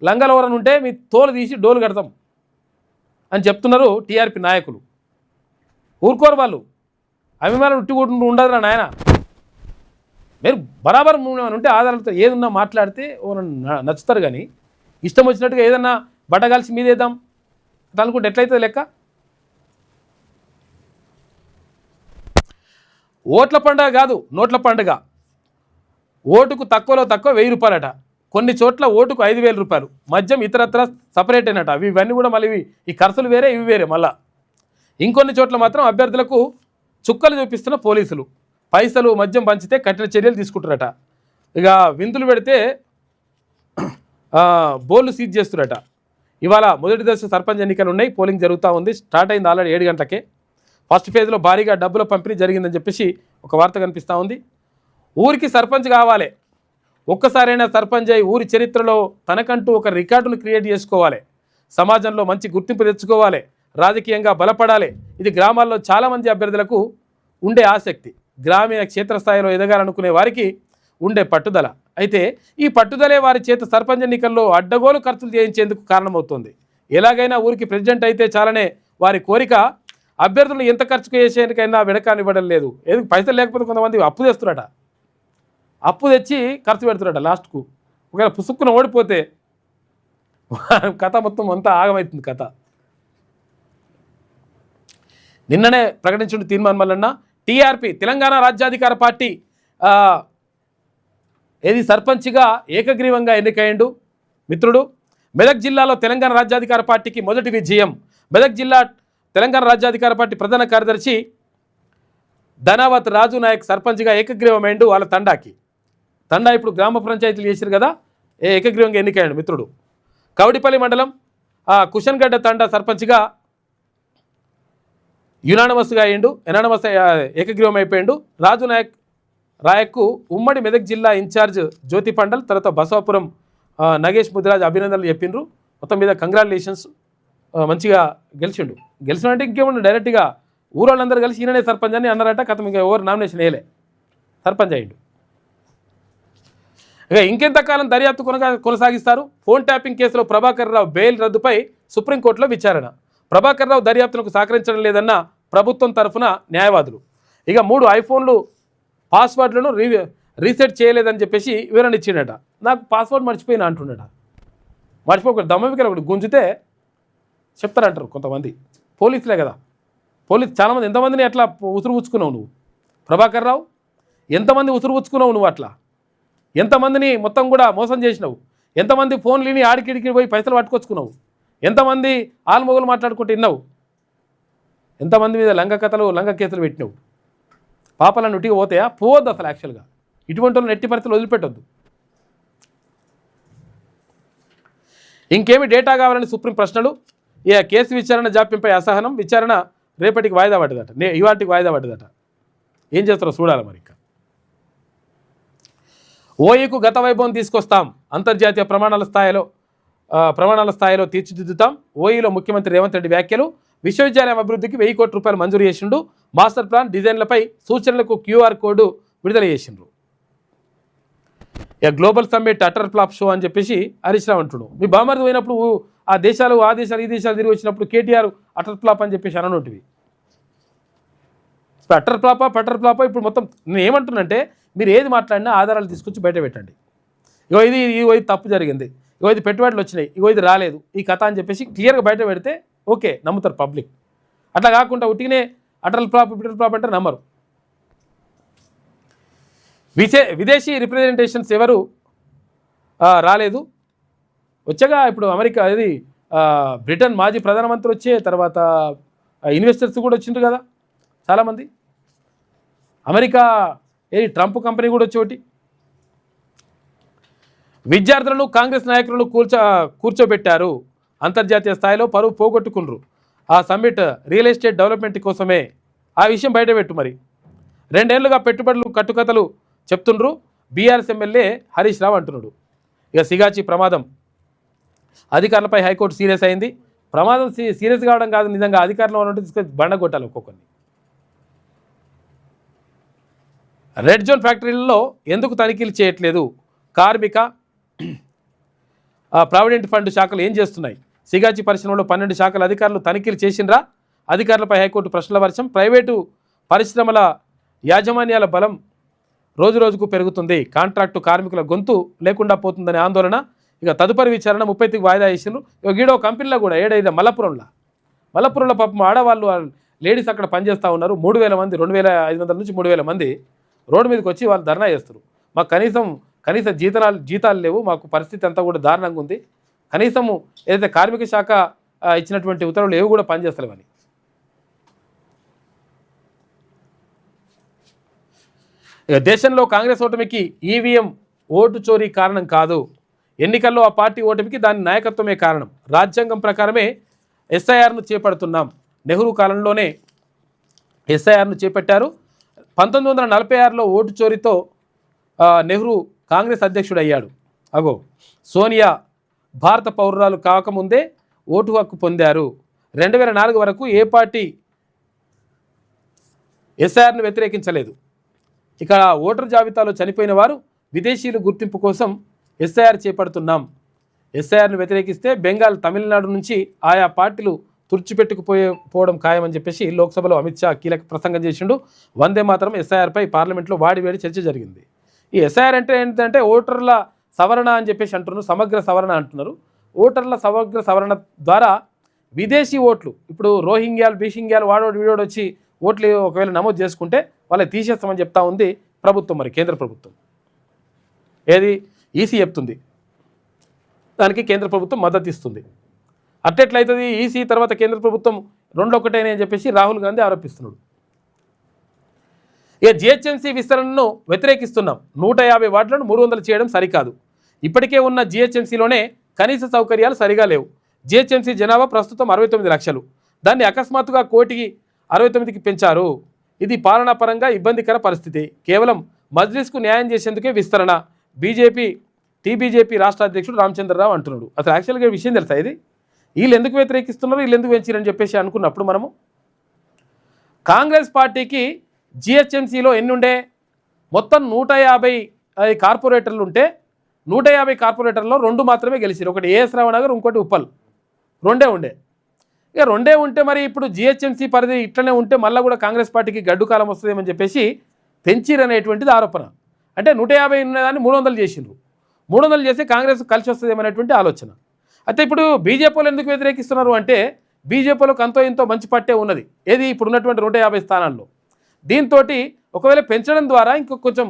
లంగలవరని ఉంటే మీ తోలు తీసి డోలు కడతాం అని చెప్తున్నారు టీఆర్పీ నాయకులు. ఊరుకోరు వాళ్ళు. అభిమానులు ఉట్టిగుంటు ఉండదురా నాయన. మీరు బరాబర్ ఉంటే ఆధారాలతో ఏదన్నా మాట్లాడితే నచ్చుతారు. కానీ ఇష్టం వచ్చినట్టుగా ఏదన్నా బట్టగాల్సి మీదేద్దాం అనుకుంటే ఎట్లయితుంది లెక్క? ఓట్ల పండుగ కాదు, నోట్ల పండుగ. ఓటుకు తక్కువలో తక్కువ 1000 రూపాయలట. కొన్ని చోట్ల ఓటుకు 5000 రూపాయలు. మద్యం ఇతరత్ర సపరేట్ అయినట. ఇవన్నీ కూడా మళ్ళీ ఈ ఖర్చులు వేరే, ఇవి వేరే. మళ్ళా ఇంకొన్ని చోట్ల మాత్రం అభ్యర్థులకు చుక్కలు చూపిస్తున్న పోలీసులు. పైసలు మద్యం పంచితే కఠిన చర్యలు తీసుకుంటారట. ఇక విందులు పెడితే బోర్లు సీజ్ చేస్తురట. ఇవాళ మొదటి దశ సర్పంచ్ ఎన్నికలు ఉన్నాయి. పోలింగ్ జరుగుతూ ఉంది. స్టార్ట్ అయింది ఆల్రెడీ 7 గంటలకే. ఫస్ట్ ఫేజ్లో భారీగా డబ్బుల పంపిణీ జరిగిందని చెప్పేసి ఒక వార్త కనిపిస్తూ ఉంది. ఊరికి సర్పంచ్ కావాలి, ఒక్కసారైనా సర్పంచ్ అయి ఊరి చరిత్రలో తనకంటూ ఒక రికార్డును క్రియేట్ చేసుకోవాలి, సమాజంలో మంచి గుర్తింపు తెచ్చుకోవాలి, రాజకీయంగా బలపడాలి. ఇది గ్రామాల్లో చాలామంది అభ్యర్థులకు ఉండే ఆసక్తి. గ్రామీణ క్షేత్రస్థాయిలో ఎదగాలనుకునే వారికి ఉండే పట్టుదల. అయితే ఈ పట్టుదలే వారి చేత సర్పంచ్ ఎన్నికల్లో అడ్డగోలు ఖర్చులు చేయించేందుకు కారణమవుతుంది. ఎలాగైనా ఊరికి ప్రెసిడెంట్ అయితే చాలనే వారి కోరిక. అభ్యర్థులు ఎంత ఖర్చు చేసేందుకైనా వెనకానివ్వడం లేదు. ఏది పైసలు లేకపోతే కొంతమంది అప్పు తెస్తురట. అప్పు తెచ్చి ఖర్చు పెడుతురట. లాస్ట్కు ఒకవేళ పుసుక్కున ఓడిపోతే కథ మొత్తం అంతా ఆగమవుతుంది కథ. నిన్ననే ప్రకటించిన తీర్మానం వలన టీఆర్పీ తెలంగాణ రాజ్యాధికార పార్టీ ఏది సర్పంచ్గా ఏకగ్రీవంగా ఎన్నికయ్యిండు మిత్రుడు. మెదక్ జిల్లాలో తెలంగాణ రాజ్యాధికార పార్టీకి మొదటి విజయం. మెదక్ జిల్లా తెలంగాణ రాజ్యాధికార పార్టీ ప్రధాన కార్యదర్శి ధనావత్ రాజు నాయక్ సర్పంచ్గా ఏకగ్రీవమైండు. వాళ్ళ తండా ఇప్పుడు గ్రామ పంచాయతీలు చేశారు కదా, ఏకగ్రీవంగా ఎన్నికయ్యాడు మిత్రుడు. కవడిపల్లి మండలం కుషన్గడ్డ తండా సర్పంచ్గా యునానమస్గా అయ్యిండు. ఏకగ్రీవం అయిపోయిండు. రాజు రాయక్కు ఉమ్మడి మెదక్ జిల్లా ఇన్ఛార్జ్ జ్యోతి పండల్, తర్వాత బసవాపురం నగేష్ ముదిరాజ్ అభినందనలు చెప్పిండ్రు. మొత్తం మీద కంగ్రాచులేషన్స్, మంచిగా గెలిచిండు. గెలిచినంటే ఇంకేమన్నా డైరెక్ట్గా ఊరోళ్ళందరూ కలిసి ఈయననే సర్పంచ్ అని అన్నారట. కథ ఇంకా ఎవరు నామినేషన్ వేయలే, సర్పంచ్ అయ్యిండు. ఇక ఇంకెంతకాలం దర్యాప్తు కొనసాగిస్తారు? ఫోన్ ట్యాపింగ్ కేసులో ప్రభాకర్ రావు బెయిల్ రద్దుపై సుప్రీంకోర్టులో విచారణ. ప్రభాకర్ రావు దర్యాప్తులకు సహకరించడం లేదన్న ప్రభుత్వం తరఫున న్యాయవాదులు. ఇక 3 ఐఫోన్లు పాస్వర్డ్లను రీసెట్ చేయలేదని చెప్పేసి వివరణ ఇచ్చిండట. నాకు పాస్వర్డ్ మర్చిపోయినా అంటుండట. మర్చిపోకూడదు, దమ్మవికలు ఒకటి గుంజితే చెప్తారంటారు కొంతమంది. పోలీసులే కదా, చాలామంది. ఎంతమందిని అట్లా ఉసురు పుచ్చుకున్నావు నువ్వు ప్రభాకర్ రావు? ఎంతమంది ఉసురు పుచ్చుకున్నావు నువ్వు? అట్లా ఎంతమందిని మొత్తం కూడా మోసం చేసినావు? ఎంతమంది ఫోన్లని ఆడికిడికి పోయి పైసలు పట్టుకొచ్చుకున్నావు? ఎంతమంది ఆల్మొగలు మాట్లాడుకుంటూ విన్నావు? ఎంతమంది మీద లంగ కేసులు పెట్టినావు? పాపలను ఉట్టిగా పోతాయా? పోవద్దు అసలు. యాక్చువల్గా ఇటువంటి వాళ్ళు ఎట్టి పరిస్థితులు వదిలిపెట్టొద్దు. ఇంకేమి డేటా కావాలని సుప్రీం ప్రశ్నలు. కేసు విచారణ జాప్యంపై అసహనం. విచారణ రేపటికి వాయిదా పడ్డదట, ఇవాటికి వాయిదా పడ్డదట. ఏం చేస్తారో చూడాలి మరి. ఇంకా ఓఈకు గత వైభవం తీసుకొస్తాం, అంతర్జాతీయ ప్రమాణాల స్థాయిలో తీర్చిదిద్దుతాం. ఓఈలో ముఖ్యమంత్రి రేవంత్ రెడ్డి వ్యాఖ్యలు. విశ్వవిద్యాలయం అభివృద్ధికి 1000 కోట్ల రూపాయలు మంజూరు చేసిండు. మాస్టర్ ప్లాన్ డిజైన్లపై సూచనలకు QR కోడ్ విడుదల చేసిండ్రు. ఇక global summit utter flop show అని చెప్పేసి హరీష్ రావు అంటున్నాడు. మీ బామర్ది పోయినప్పుడు ఈ దేశాలు ఈ దేశాలు తిరిగి వచ్చినప్పుడు కేటీఆర్ అటర్ ఫ్లాప్ అని చెప్పేసి అననుంటివి. అటర్ ఫ్లాపా ఇప్పుడు మొత్తం నేను ఏమంటున్నానంటే, మీరు ఏది మాట్లాడినా ఆధారాలు తీసుకొచ్చి బయట పెట్టండి. ఇది తప్పు జరిగింది, ఇది పెట్టుబడులు వచ్చినాయి, ఇది రాలేదు, ఈ కథ అని చెప్పేసి క్లియర్గా బయట పెడితే ఓకే, నమ్ముతారు పబ్లిక్. అట్లా కాకుండా ఉట్టినే అటల్ ఫ్లాప్ అంటే నమ్మరు. విదేశీ రిప్రజెంటేషన్స్ ఎవరు రాలేదు. వచ్చగా ఇప్పుడు అమెరికా అది బ్రిటన్ మాజీ ప్రధానమంత్రి వచ్చే తర్వాత ఇన్వెస్టర్స్ కూడా వచ్చిండ్రు కదా చాలామంది. అమెరికా ట్రంప్ కంపెనీ కూడా వచ్చి ఒకటి. విద్యార్థులను కాంగ్రెస్ నాయకులను కూర్చోబెట్టారు. అంతర్జాతీయ స్థాయిలో పరువు పోగొట్టుకున్నారు. ఆ సమ్మిట్ రియల్ ఎస్టేట్ డెవలప్మెంట్ కోసమే. ఆ విషయం బయటపెట్టు. మరి 2 ఏళ్లుగా పెట్టుబడులు కట్టుకథలు చెప్తుండ్రు బీఆర్ఎస్ ఎమ్మెల్యే హరీష్ రావు అంటున్నాడు. ఇక సిగాచి ప్రమాదం, అధికారులపై హైకోర్టు సీరియస్ అయింది. ప్రమాదం సీరియస్ కావడం కాదు, నిజంగా అధికారులు ఉన్నట్టు తీసుకొని బండ కొట్టాలి ఒక్కొక్కరిని. రెడ్ జోన్ ఫ్యాక్టరీలలో ఎందుకు తనిఖీలు చేయట్లేదు? కార్మిక ప్రావిడెంట్ ఫండ్ శాఖలు ఏం చేస్తున్నాయి? సిగాచి పరిశ్రమలో 12 శాఖల అధికారులు తనిఖీలు చేసిండ్రా? అధికారులపై హైకోర్టు ప్రశ్నల వర్షం. ప్రైవేటు పరిశ్రమల యాజమాన్యాల బలం రోజురోజుకు పెరుగుతుంది. కాంట్రాక్టు కార్మికుల గొంతు లేకుండా పోతుందనే ఆందోళన. ఇక తదుపరి విచారణ 30కి వాయిదా వేసిండ్రు. ఇక గీడో కంపెనీలో కూడా ఏడైనా మల్లపురంలో పాపం ఆడవాళ్ళు లేడీస్ అక్కడ పనిచేస్తూ ఉన్నారు. 3,000 మంది, 2,500 నుంచి 3,000 మంది రోడ్డు మీదకి వచ్చి వాళ్ళు ధర్నా చేస్తారు. మాకు కనీస జీతాలు లేవు, మాకు పరిస్థితి అంతా కూడా దారుణంగా ఉంది, కనీసము ఏదైతే కార్మిక శాఖ ఇచ్చినటువంటి ఉత్తర్వులు ఏవి కూడా పనిచేస్తలేవని. ఇక దేశంలో కాంగ్రెస్ ఓటమికి ఈవీఎం ఓటు చోరీ కారణం కాదు, ఎన్నికల్లో ఆ పార్టీ ఓటమికి దాని నాయకత్వమే కారణం. రాజ్యాంగం ప్రకారమే ఎస్ఐఆర్ను చేపడుతున్నాం. నెహ్రూ కాలంలోనే ఎస్ఐఆర్ను చేపట్టారు. 1946లో ఓటు చోరీతో నెహ్రూ కాంగ్రెస్ అధ్యక్షుడు అయ్యాడు. సోనియా భారత పౌరురాలు కాకముందే ఓటు హక్కు పొందారు. 2004 వరకు ఏ పార్టీ ఎస్ఐఆర్ను వ్యతిరేకించలేదు. ఇక ఓటర్ జాబితాలో చనిపోయిన వారు విదేశీయుల గుర్తింపు కోసం ఎస్ఐఆర్ ఎస్ఐఆర్ను వ్యతిరేకిస్తే బెంగాల్, తమిళనాడు నుంచి ఆయా పార్టీలు తుడిచిపెట్టుకుపోవడం ఖాయమని చెప్పేసి లోక్సభలో అమిత్ షా కీలక ప్రసంగం చేసిండు. వందే మాత్రం ఎస్ఐఆర్పై పార్లమెంట్లో వాడివేడి చర్చ జరిగింది. ఈ ఎస్ఐఆర్ అంటే ఏంటంటే ఓటర్ల సవరణ అని చెప్పేసి అంటున్నారు, సమగ్ర సవరణ అంటున్నారు. ఓటర్ల సమగ్ర సవరణ ద్వారా విదేశీ ఓట్లు, ఇప్పుడు రోహింగ్యాలు, బీషింగ్యాలు, వీడోడు వచ్చి ఓట్లు ఒకవేళ నమోదు చేసుకుంటే వాళ్ళకి తీసేస్తామని చెప్తా ఉంది ప్రభుత్వం. మరి కేంద్ర ప్రభుత్వం ఏది ఈసీ చెప్తుంది, దానికి కేంద్ర ప్రభుత్వం మద్దతు ఇస్తుంది. అట్టెట్లయితుంది ఈసీ తర్వాత కేంద్ర ప్రభుత్వం రెండు ఒకటేనే అని చెప్పేసి రాహుల్ గాంధీ ఆరోపిస్తున్నాడు. ఇక జిహెచ్ఎంసీ విస్తరణను వ్యతిరేకిస్తున్నాం. 150 వార్డులను 300 చేయడం సరికాదు. ఇప్పటికే ఉన్న జిహెచ్ఎంసీలోనే కనీస సౌకర్యాలు సరిగా లేవు. జిహెచ్ఎంసీ జనాభా ప్రస్తుతం 69 లక్షలు. దాన్ని అకస్మాత్తుగా 1,69,000కి పెంచారు. ఇది పాలనాపరంగా ఇబ్బందికర పరిస్థితి. కేవలం మజ్లిస్కు న్యాయం చేసేందుకే విస్తరణ. టీబీజేపీ రాష్ట్ర అధ్యక్షుడు రామచంద్రరావు అంటున్నాడు. అసలు యాక్చువల్గా విషయం తెలుసా ఇది? వీళ్ళు ఎందుకు వ్యతిరేకిస్తున్నారు, వీళ్ళు ఎందుకు పెంచారని చెప్పేసి అనుకున్నప్పుడు మనము కాంగ్రెస్ పార్టీకి జిహెచ్ఎంసీలో ఎన్ని ఉండే, మొత్తం 150 కార్పొరేటర్లు ఉంటే 150 కార్పొరేటర్లో 2 మాత్రమే గెలిచారు. ఒకటి ఏఎస్ రావు నగర్, ఇంకోటి ఉప్పల్, 2 ఉండే. ఇక 2 ఉంటే మరి ఇప్పుడు జిహెచ్ఎంసీ పరిధి ఇట్లనే ఉంటే మళ్ళీ కూడా కాంగ్రెస్ పార్టీకి గడ్డు కాలం వస్తుందేమని చెప్పేసి పెంచిరనేటువంటిది ఆరోపణ. అంటే 150 ఉన్నదాన్ని 300 చేసిండ్రు. 300 చేస్తే కాంగ్రెస్ కలిసి వస్తుందేమనేటువంటి ఆలోచన. అయితే ఇప్పుడు బీజేపీలో ఎందుకు వ్యతిరేకిస్తున్నారు అంటే బీజేపీలోకి అంతో ఇంతో మంచి పట్టే ఉన్నది, ఏది ఇప్పుడు ఉన్నటువంటి 150 స్థానాల్లో. దీంతో ఒకవేళ పెంచడం ద్వారా ఇంకొక కొంచెం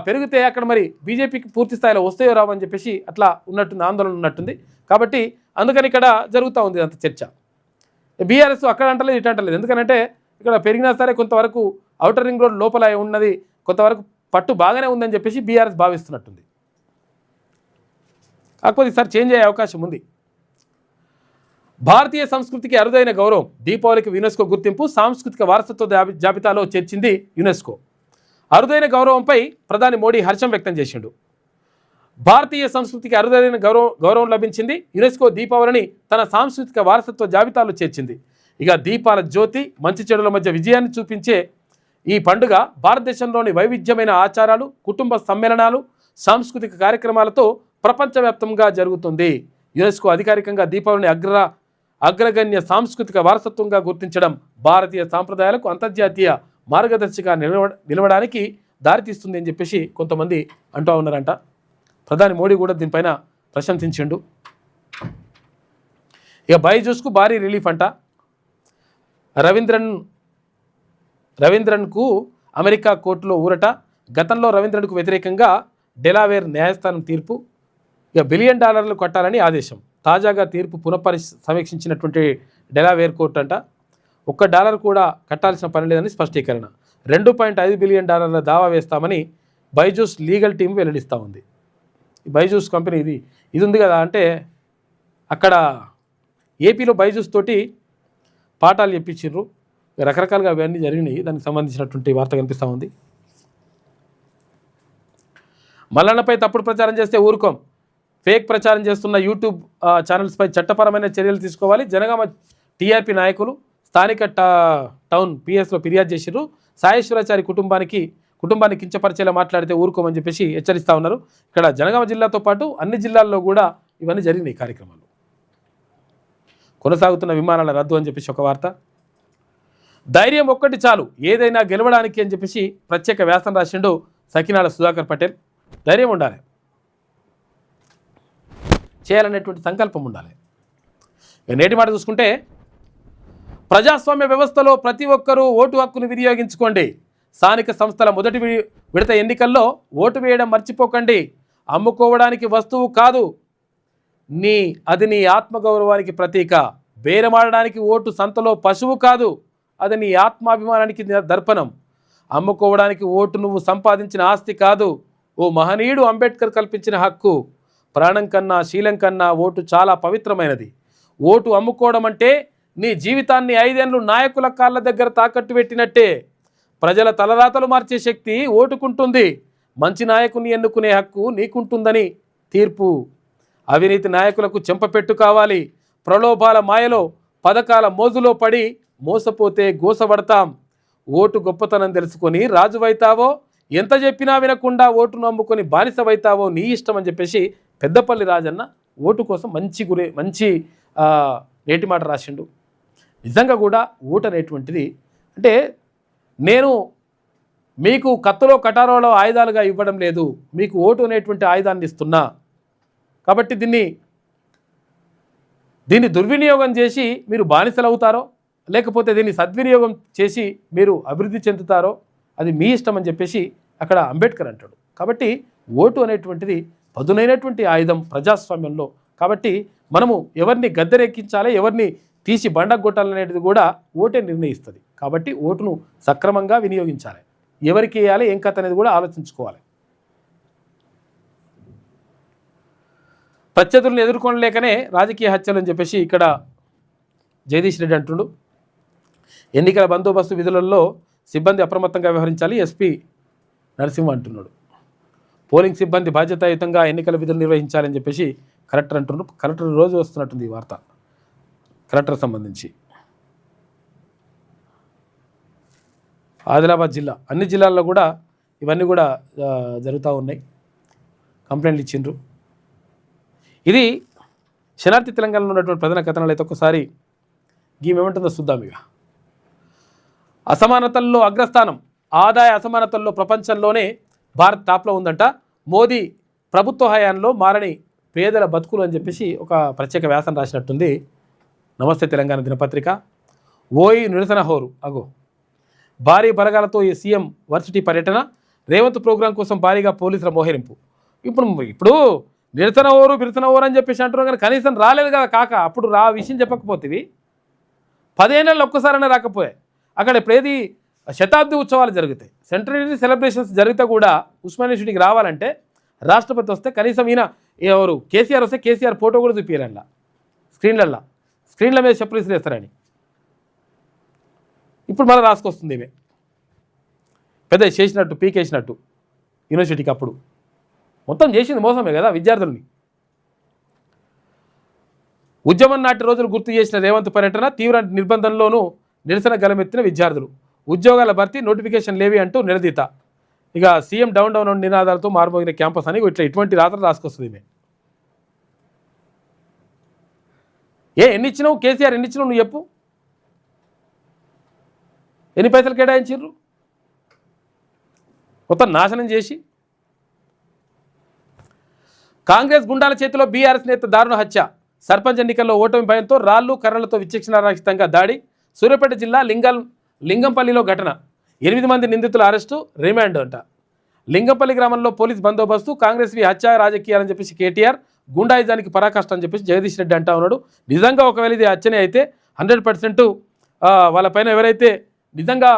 పెరిగితే అక్కడ మరి బీజేపీకి పూర్తి స్థాయిలో వస్తాయో రావని చెప్పేసి అట్లా ఉన్నట్టుంది, ఆందోళన ఉన్నట్టుంది. కాబట్టి అందుకని ఇక్కడ జరుగుతూ ఉంది అంత చర్చ. బీఆర్ఎస్ అక్కడ అంటలేదు, ఇటు అంటలేదు. ఎందుకంటే ఇక్కడ పెరిగినా సరే కొంతవరకు ఔటర్ రింగ్ రోడ్ లోపల ఉన్నది, కొంతవరకు పట్టు బాగానే ఉందని చెప్పేసి బీఆర్ఎస్ భావిస్తున్నట్టుంది. కాకపోతే ఈసారి చేంజ్ అయ్యే అవకాశం ఉంది. భారతీయ సంస్కృతికి అరుదైన గౌరవం. దీపావళికి యునెస్కో గుర్తింపు. సాంస్కృతిక వారసత్వ జాబితాలో చేర్చింది యునెస్కో. అరుదైన గౌరవంపై ప్రధాని మోడీ హర్షం వ్యక్తం చేసిండు. భారతీయ సంస్కృతికి అరుదైన గౌరవం లభించింది. యునెస్కో దీపావళిని తన సాంస్కృతిక వారసత్వ జాబితాలో చేర్చింది. ఇక దీపాల జ్యోతి, మంచి చెడుల మధ్య విజయాన్ని చూపించే ఈ పండుగ భారతదేశంలోని వైవిధ్యమైన ఆచారాలు, కుటుంబ సమ్మేళనాలు, సాంస్కృతిక కార్యక్రమాలతో ప్రపంచవ్యాప్తంగా జరుగుతుంది. యునెస్కో అధికారికంగా దీపావళిని అగ్రగణ్య సాంస్కృతిక వారసత్వంగా గుర్తించడం భారతీయ సాంప్రదాయాలకు అంతర్జాతీయ మార్గదర్శిగా నిలవడానికి దారితీస్తుంది అని చెప్పేసి కొంతమంది అంటూ ఉన్నారంట. ప్రధాని మోడీ కూడా దీనిపైన ప్రశంసించిండు. ఇక బైజూస్కు భారీ రిలీఫ్ అంట. రవీంద్రన్కు అమెరికా కోర్టులో ఊరట. గతంలో రవీంద్రన్కు వ్యతిరేకంగా డెలావేర్ న్యాయస్థానం తీర్పు. ఇక $1 బిలియన్ కట్టాలని ఆదేశం. తాజాగా తీర్పు సమీక్షించినటువంటి డెలావేర్ కోర్టు అంట $1 కూడా కట్టాల్సిన పని లేదని స్పష్టీకరణ. $2.5 బిలియన్ దావా వేస్తామని బైజూస్ లీగల్ టీం వెల్లడిస్తూ ఉంది. బైజూస్ కంపెనీ ఇది ఉంది కదా, అంటే అక్కడ ఏపీలో బైజూస్ తోటి పాఠాలు చెప్పించారు. రకరకాలుగా అవన్నీ జరిగినాయి. దానికి సంబంధించినటువంటి వార్త కనిపిస్తూ ఉంది. మల్లన్నపై తప్పుడు ప్రచారం చేస్తే ఊరుకోం. ఫేక్ ప్రచారం చేస్తున్న యూట్యూబ్ ఛానల్స్పై చట్టపరమైన చర్యలు తీసుకోవాలి. జనగామ టీఆర్పీ నాయకులు స్థానిక టౌన్ పిఎస్లో ఫిర్యాదు చేసిర్రు. సాయేశ్వరాచారి కుటుంబాన్ని కించపరిచేలా మాట్లాడితే ఊరుకోమని చెప్పేసి హెచ్చరిస్తూ ఉన్నారు. ఇక్కడ జనగామ జిల్లాతో పాటు అన్ని జిల్లాల్లో కూడా ఇవన్నీ జరిగినాయి కార్యక్రమాలు. కొనసాగుతున్న విమానాల రద్దు అని చెప్పేసి ఒక వార్త. ధైర్యం ఒక్కటి చాలు ఏదైనా గెలవడానికి అని చెప్పేసి ప్రత్యేక వ్యాసం రాసిండు సకినాల సుధాకర్ పటేల్. ధైర్యం ఉండాలి, చేయాలనేటువంటి సంకల్పం ఉండాలి. నేటి మాట చూసుకుంటే ప్రజాస్వామ్య వ్యవస్థలో ప్రతి ఒక్కరూ ఓటు హక్కును వినియోగించుకోండి. స్థానిక సంస్థల మొదటి విడత ఎన్నికల్లో ఓటు వేయడం మర్చిపోకండి. అమ్ముకోవడానికి వస్తువు కాదు, అది నీ ఆత్మగౌరవానికి ప్రతీక. బేరమాడడానికి ఓటు సంతలో పశువు కాదు, అది నీ ఆత్మాభిమానానికి దర్పణం. అమ్ముకోవడానికి ఓటు నువ్వు సంపాదించిన ఆస్తి కాదు, ఓ మహనీయుడు అంబేద్కర్ కల్పించిన హక్కు. ప్రాణం కన్నా శీలం కన్నా ఓటు చాలా పవిత్రమైనది. ఓటు అమ్ముకోవడం అంటే నీ జీవితాన్ని 5 ఏళ్ళు నాయకుల కాళ్ళ దగ్గర తాకట్టు పెట్టినట్టే. ప్రజల తలరాతలు మార్చే శక్తి ఓటుకుంటుంది. మంచి నాయకుని ఎన్నుకునే హక్కు నీకుంటుందని తీర్పు. అవినీతి నాయకులకు చెంపపెట్టు కావాలి. ప్రలోభాల మాయలో, పథకాల మోజులో పడి మోసపోతే గోసపడతాం. ఓటు గొప్పతనం తెలుసుకొని రాజువైతావో, ఎంత చెప్పినా వినకుండా ఓటును అమ్ముకొని బానిసవైతావో నీ ఇష్టం అని చెప్పేసి పెద్దపల్లి రాజన్న ఓటు కోసం మంచి నేటి మాట రాసిండు. నిజంగా కూడా ఓటు అనేటువంటిది అంటే నేను మీకు కత్తులో కటారోలో ఆయుధాలుగా ఇవ్వడం లేదు, మీకు ఓటు అనేటువంటి ఆయుధాన్ని ఇస్తున్నా. కాబట్టి దీన్ని దుర్వినియోగం చేసి మీరు బానిసలు అవుతారో, లేకపోతే దీన్ని సద్వినియోగం చేసి మీరు అభివృద్ధి చెందుతారో అది మీ ఇష్టం అని చెప్పేసి అక్కడ అంబేద్కర్ అంటాడు. కాబట్టి ఓటు అనేటువంటిది పదునైనటువంటి ఆయుధం ప్రజాస్వామ్యంలో. కాబట్టి మనము ఎవరిని గద్దెరెక్కించాలి, ఎవరిని తీసి బండగొట్టాలనేది కూడా ఓటే నిర్ణయిస్తుంది. కాబట్టి ఓటును సక్రమంగా వినియోగించాలి. ఎవరికి వేయాలి, ఏం కథ అనేది కూడా ఆలోచించుకోవాలి. ప్రత్యర్థులను ఎదుర్కొనలేకనే రాజకీయ హత్యలు అని చెప్పేసి ఇక్కడ జగదీష్ రెడ్డి అంటుండు. ఎన్నికల బందోబస్తు విధులలో సిబ్బంది అప్రమత్తంగా వ్యవహరించాలి ఎస్పీ నరసింహ అంటున్నాడు. పోలింగ్ సిబ్బంది బాధ్యతాయుతంగా ఎన్నికల విధులు నిర్వహించాలని చెప్పేసి కలెక్టర్ అంటున్నారు. కలెక్టర్ రోజు వస్తున్నట్టుంది ఈ వార్త కలెక్టర్ సంబంధించి. ఆదిలాబాద్ జిల్లా, అన్ని జిల్లాల్లో కూడా ఇవన్నీ కూడా జరుగుతూ ఉన్నాయి. కంప్లైంట్లు ఇచ్చిండ్రు. ఇది శనార్థి తెలంగాణలో ఉన్నటువంటి ప్రధాన కథనాలు. అయితే ఒక్కసారి ఏమంటుందో చూద్దాం. ఇక అసమానతల్లో అగ్రస్థానం, ఆదాయ అసమానతల్లో ప్రపంచంలోనే భారత్ టాప్లో ఉందంట. మోదీ ప్రభుత్వ హయాంలో మారని పేదల బతుకులు అని చెప్పేసి ఒక ప్రత్యేక వ్యాసం రాసినట్టుంది నమస్తే తెలంగాణ దినపత్రిక. ఓయి నిరసన హోరు అగో, భారీ బలగాలతో ఈ సీఎం వర్సిటీ పర్యటన, రేవంత్ ప్రోగ్రాం కోసం భారీగా పోలీసుల మోహరింపు. ఇప్పుడు నిరసన ఓరు అని చెప్పేసి అంటున్నాం, కానీ కనీసం రాలేదు కదా కాక. అప్పుడు విషయం చెప్పకపోతే 15 ఏళ్ళు ఒక్కసారైనా రాకపోయాయి. అక్కడ ఇప్పుడేది శతాబ్ది ఉత్సవాలు జరుగుతాయి, సెంటనరీ సెలబ్రేషన్స్ జరిగితే కూడా ఉస్మానియా యూనివర్సిటీకి రావాలంటే రాష్ట్రపతి వస్తే కనీసం ఎవరు కేసీఆర్ వస్తే కేసీఆర్ ఫోటో కూడా చూపించాలి స్క్రీన్ల మీద చెప్పులు ఇసిరేస్తారని. ఇప్పుడు మళ్ళీ రాసుకొస్తుంది ఇవే పెద్ద చేసినట్టు పీకేసినట్టు యూనివర్సిటీకి. అప్పుడు మొత్తం చేసింది మోసమే కదా విద్యార్థుల్ని. ఉద్యమం నాటి రోజులు గుర్తు చేసిన రేవంత్ పర్యటన, తీవ్ర నిర్బంధంలోనూ నిరసన గలమెత్తిన విద్యార్థులు, ఉద్యోగాల భర్తీ నోటిఫికేషన్ లేవి అంటూ నిలదీత. ఇక సీఎం డౌన్ నినాదాలతో మారుమోగిన క్యాంపస్ అని ఇటువంటి రాత్రి రాసుకొస్తుంది ఇవే. ఎన్ని ఇచ్చినావు కేసీఆర్, ఎన్ని ఇచ్చినావు నువ్వు చెప్పు? ఎన్ని పైసలు కేటాయించారు? మొత్తం నాశనం చేసి. కాంగ్రెస్ గుండాల చేతిలో బీఆర్ఎస్ నేత దారుణ హత్య, సర్పంచ్ ఎన్నికల్లో ఓటమి భయంతో రాళ్లు కర్రలతో విచక్షణారహితంగా దాడి. సూర్యాపేట జిల్లా లింగంపల్లిలో ఘటన, 8 మంది నిందితుల అరెస్టు, రిమాండ్ అంట. లింగంపల్లి గ్రామంలో పోలీస్ బందోబస్తు, కాంగ్రెస్వి హత్య రాజకీయాలని చెప్పేసి కేటీఆర్, గుండాయిజానికి పరాకాష్ట అని చెప్పేసి జగదీష్ రెడ్డి అంటా ఉన్నాడు. నిజంగా ఒకవేళ ఇది హత్యనే అయితే 100% వాళ్ళపైన ఎవరైతే నిజంగా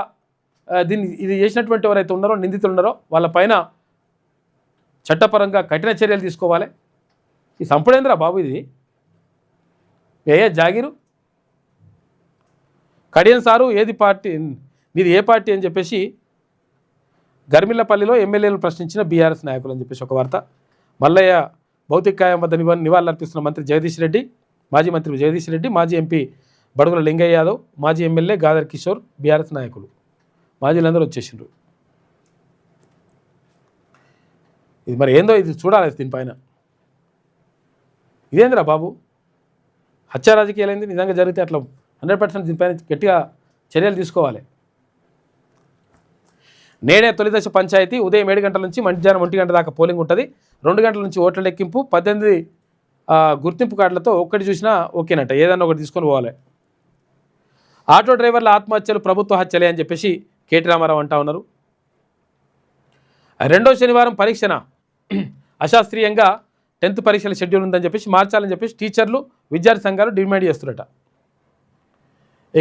ఇది చేసినటువంటి ఎవరైతే ఉన్నారో, నిందితులు ఉన్నారో వాళ్ళపైన చట్టపరంగా కఠిన చర్యలు తీసుకోవాలి. ఈ సంపడేంద్ర బాబు ఇది జాగిరు. కడియం సారు ఏది పార్టీ, నీది ఏ పార్టీ అని చెప్పేసి గర్మిల్లపల్లిలో ఎమ్మెల్యేలను ప్రశ్నించిన బీఆర్ఎస్ నాయకులు అని చెప్పేసి ఒక వార్త. మల్లయ్య భౌతిక కాయం వద్ద నివాళులర్పిస్తున్న మంత్రి జగదీష్ రెడ్డి, మాజీ మంత్రి జగదీష్ రెడ్డి, మాజీ ఎంపీ బడుగుల లింగయ్య యాదవ్, మాజీ ఎమ్మెల్యే గాదర్ కిషోర్, బీఆర్ఎస్ నాయకులు మాజీలందరూ వచ్చేసిండ్రు. ఇది మరి ఏందో ఇది చూడాలి దీనిపైన. ఇదేందిరా బాబు హత్య రాజకీయాలైంది. నిజంగా జరిగితే అట్లా 100% దీనిపైన గట్టిగా చర్యలు తీసుకోవాలి. నేడే తొలిదశ పంచాయతీ ఉదయం 7 గంటల నుంచి మధ్యాహ్నం 1 గంట దాకా పోలింగ్ ఉంటుంది. 2 గంటల నుంచి ఓట్ల లెక్కింపు. 18 గుర్తింపు కార్డులతో ఒక్కటి చూసినా ఓకేనట, ఏదన్నా ఒకటి తీసుకొని పోవాలి. ఆటో డ్రైవర్ల ఆత్మహత్యలు ప్రభుత్వ హత్యలే అని చెప్పేసి కేటీ రామారావు అంటా ఉన్నారు. రెండో శనివారం పరీక్షన అశాస్త్రీయంగా 10th పరీక్షల షెడ్యూల్ ఉందని చెప్పేసి మార్చాలని చెప్పేసి టీచర్లు విద్యార్థి సంఘాలు డిమాండ్ చేస్తున్నట.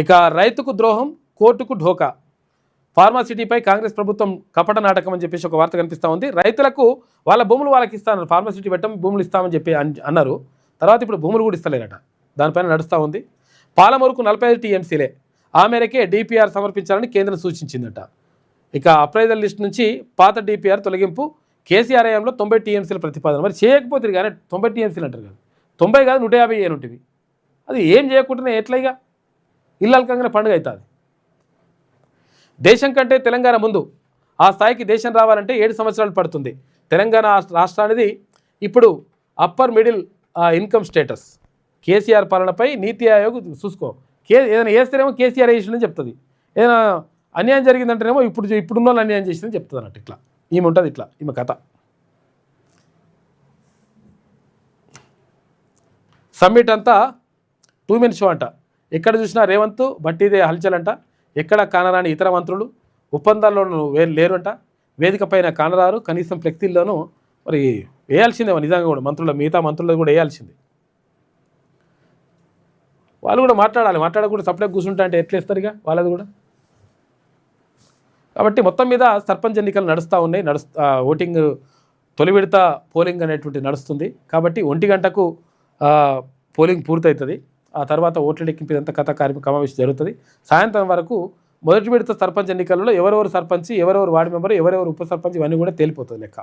ఇక రైతుకు ద్రోహం కోర్టుకు ఢోకా, ఫార్మాసిటీపై కాంగ్రెస్ ప్రభుత్వం కపట నాటకం అని చెప్పేసి ఒక వార్త కనిపిస్తూ ఉంది. రైతులకు వాళ్ళ భూములు వాళ్ళకి ఇస్తాను, ఫార్మాసిటీ పెట్టం భూములు ఇస్తామని చెప్పి అన్నారు. తర్వాత ఇప్పుడు భూములు కూడా ఇస్తలేరట. దానిపైన నడుస్తూ ఉంది. పాలమూరుకు 45 టీఎంసీలే, ఆ మేరకే డిపిఆర్ సమర్పించాలని కేంద్రం సూచించిందట. ఇక అప్రైజల్ లిస్ట్ నుంచి పాత డిపిఆర్ తొలగింపు, కేసీఆర్ హయాంలో 90 టీఎంసీల ప్రతిపాదన. మరి చేయకపోతే కానీ 90 టీఎంసీలు అంటారు కదా, 90 కాదు 150 ఏనుంటివి. అది ఏం చేయకుండానే ఎట్లయిగా ఇల్లల్కంగానే పండుగ అవుతుంది. దేశం కంటే తెలంగాణ ముందు, ఆ స్థాయికి దేశం రావాలంటే 7 సంవత్సరాలు పడుతుంది. తెలంగాణ రాష్ట్రానికి ఇప్పుడు upper middle income status. KCR పాలనపై నీతి ఆయోగ్ చూసుకో, ఏదైనా వేస్తేనేమో కేసీఆర్ వేసిందని చెప్తుంది, ఏదైనా అన్యాయం జరిగిందంటేనేమో ఇప్పుడున్న వాళ్ళు అన్యాయం చేసిందని చెప్తుంది అన్నట్టు. ఇట్లా ఈమె ఉంటుంది, ఇట్లా ఈమె కథ. సమ్మిట్ అంతా 2 minute షో అంట. ఎక్కడ చూసినా రేవంత్ బట్టిదే హల్చల్ అంట. ఎక్కడ కానరాని ఇతర మంత్రులు ఒప్పందాల్లోనూ లేరు అంట. వేదిక పైన కానరారు, కనీసం ఫ్లెక్సీల్లోనూ మరి వేయాల్సిందేమో నిజంగా కూడా మిగతా మంత్రులు కూడా వేయాల్సింది. వాళ్ళు కూడా మాట్లాడకుండా సపరేట్ కూర్చుంటా అంటే ఎట్లా ఇస్తారు ఇక వాళ్ళది కూడా. కాబట్టి మొత్తం మీద సర్పంచ్ ఎన్నికలు నడుస్తూ ఉన్నాయి. ఓటింగ్ తొలి విడత పోలింగ్ అనేటువంటి నడుస్తుంది. కాబట్టి 1 గంటకు పోలింగ్ పూర్తవుతుంది. ఆ తర్వాత ఓట్ల లెక్కింపు ఇదంతా కథ సమావేశం జరుగుతుంది. సాయంత్రం వరకు మొదటి విడత సర్పంచ్ ఎన్నికలలో ఎవరెవరు సర్పంచ్, ఎవరెవరు వార్డు మెంబర్, ఎవరెవరు ఉప సర్పంచ్ ఇవన్నీ కూడా తేలిపోతుంది లెక్క.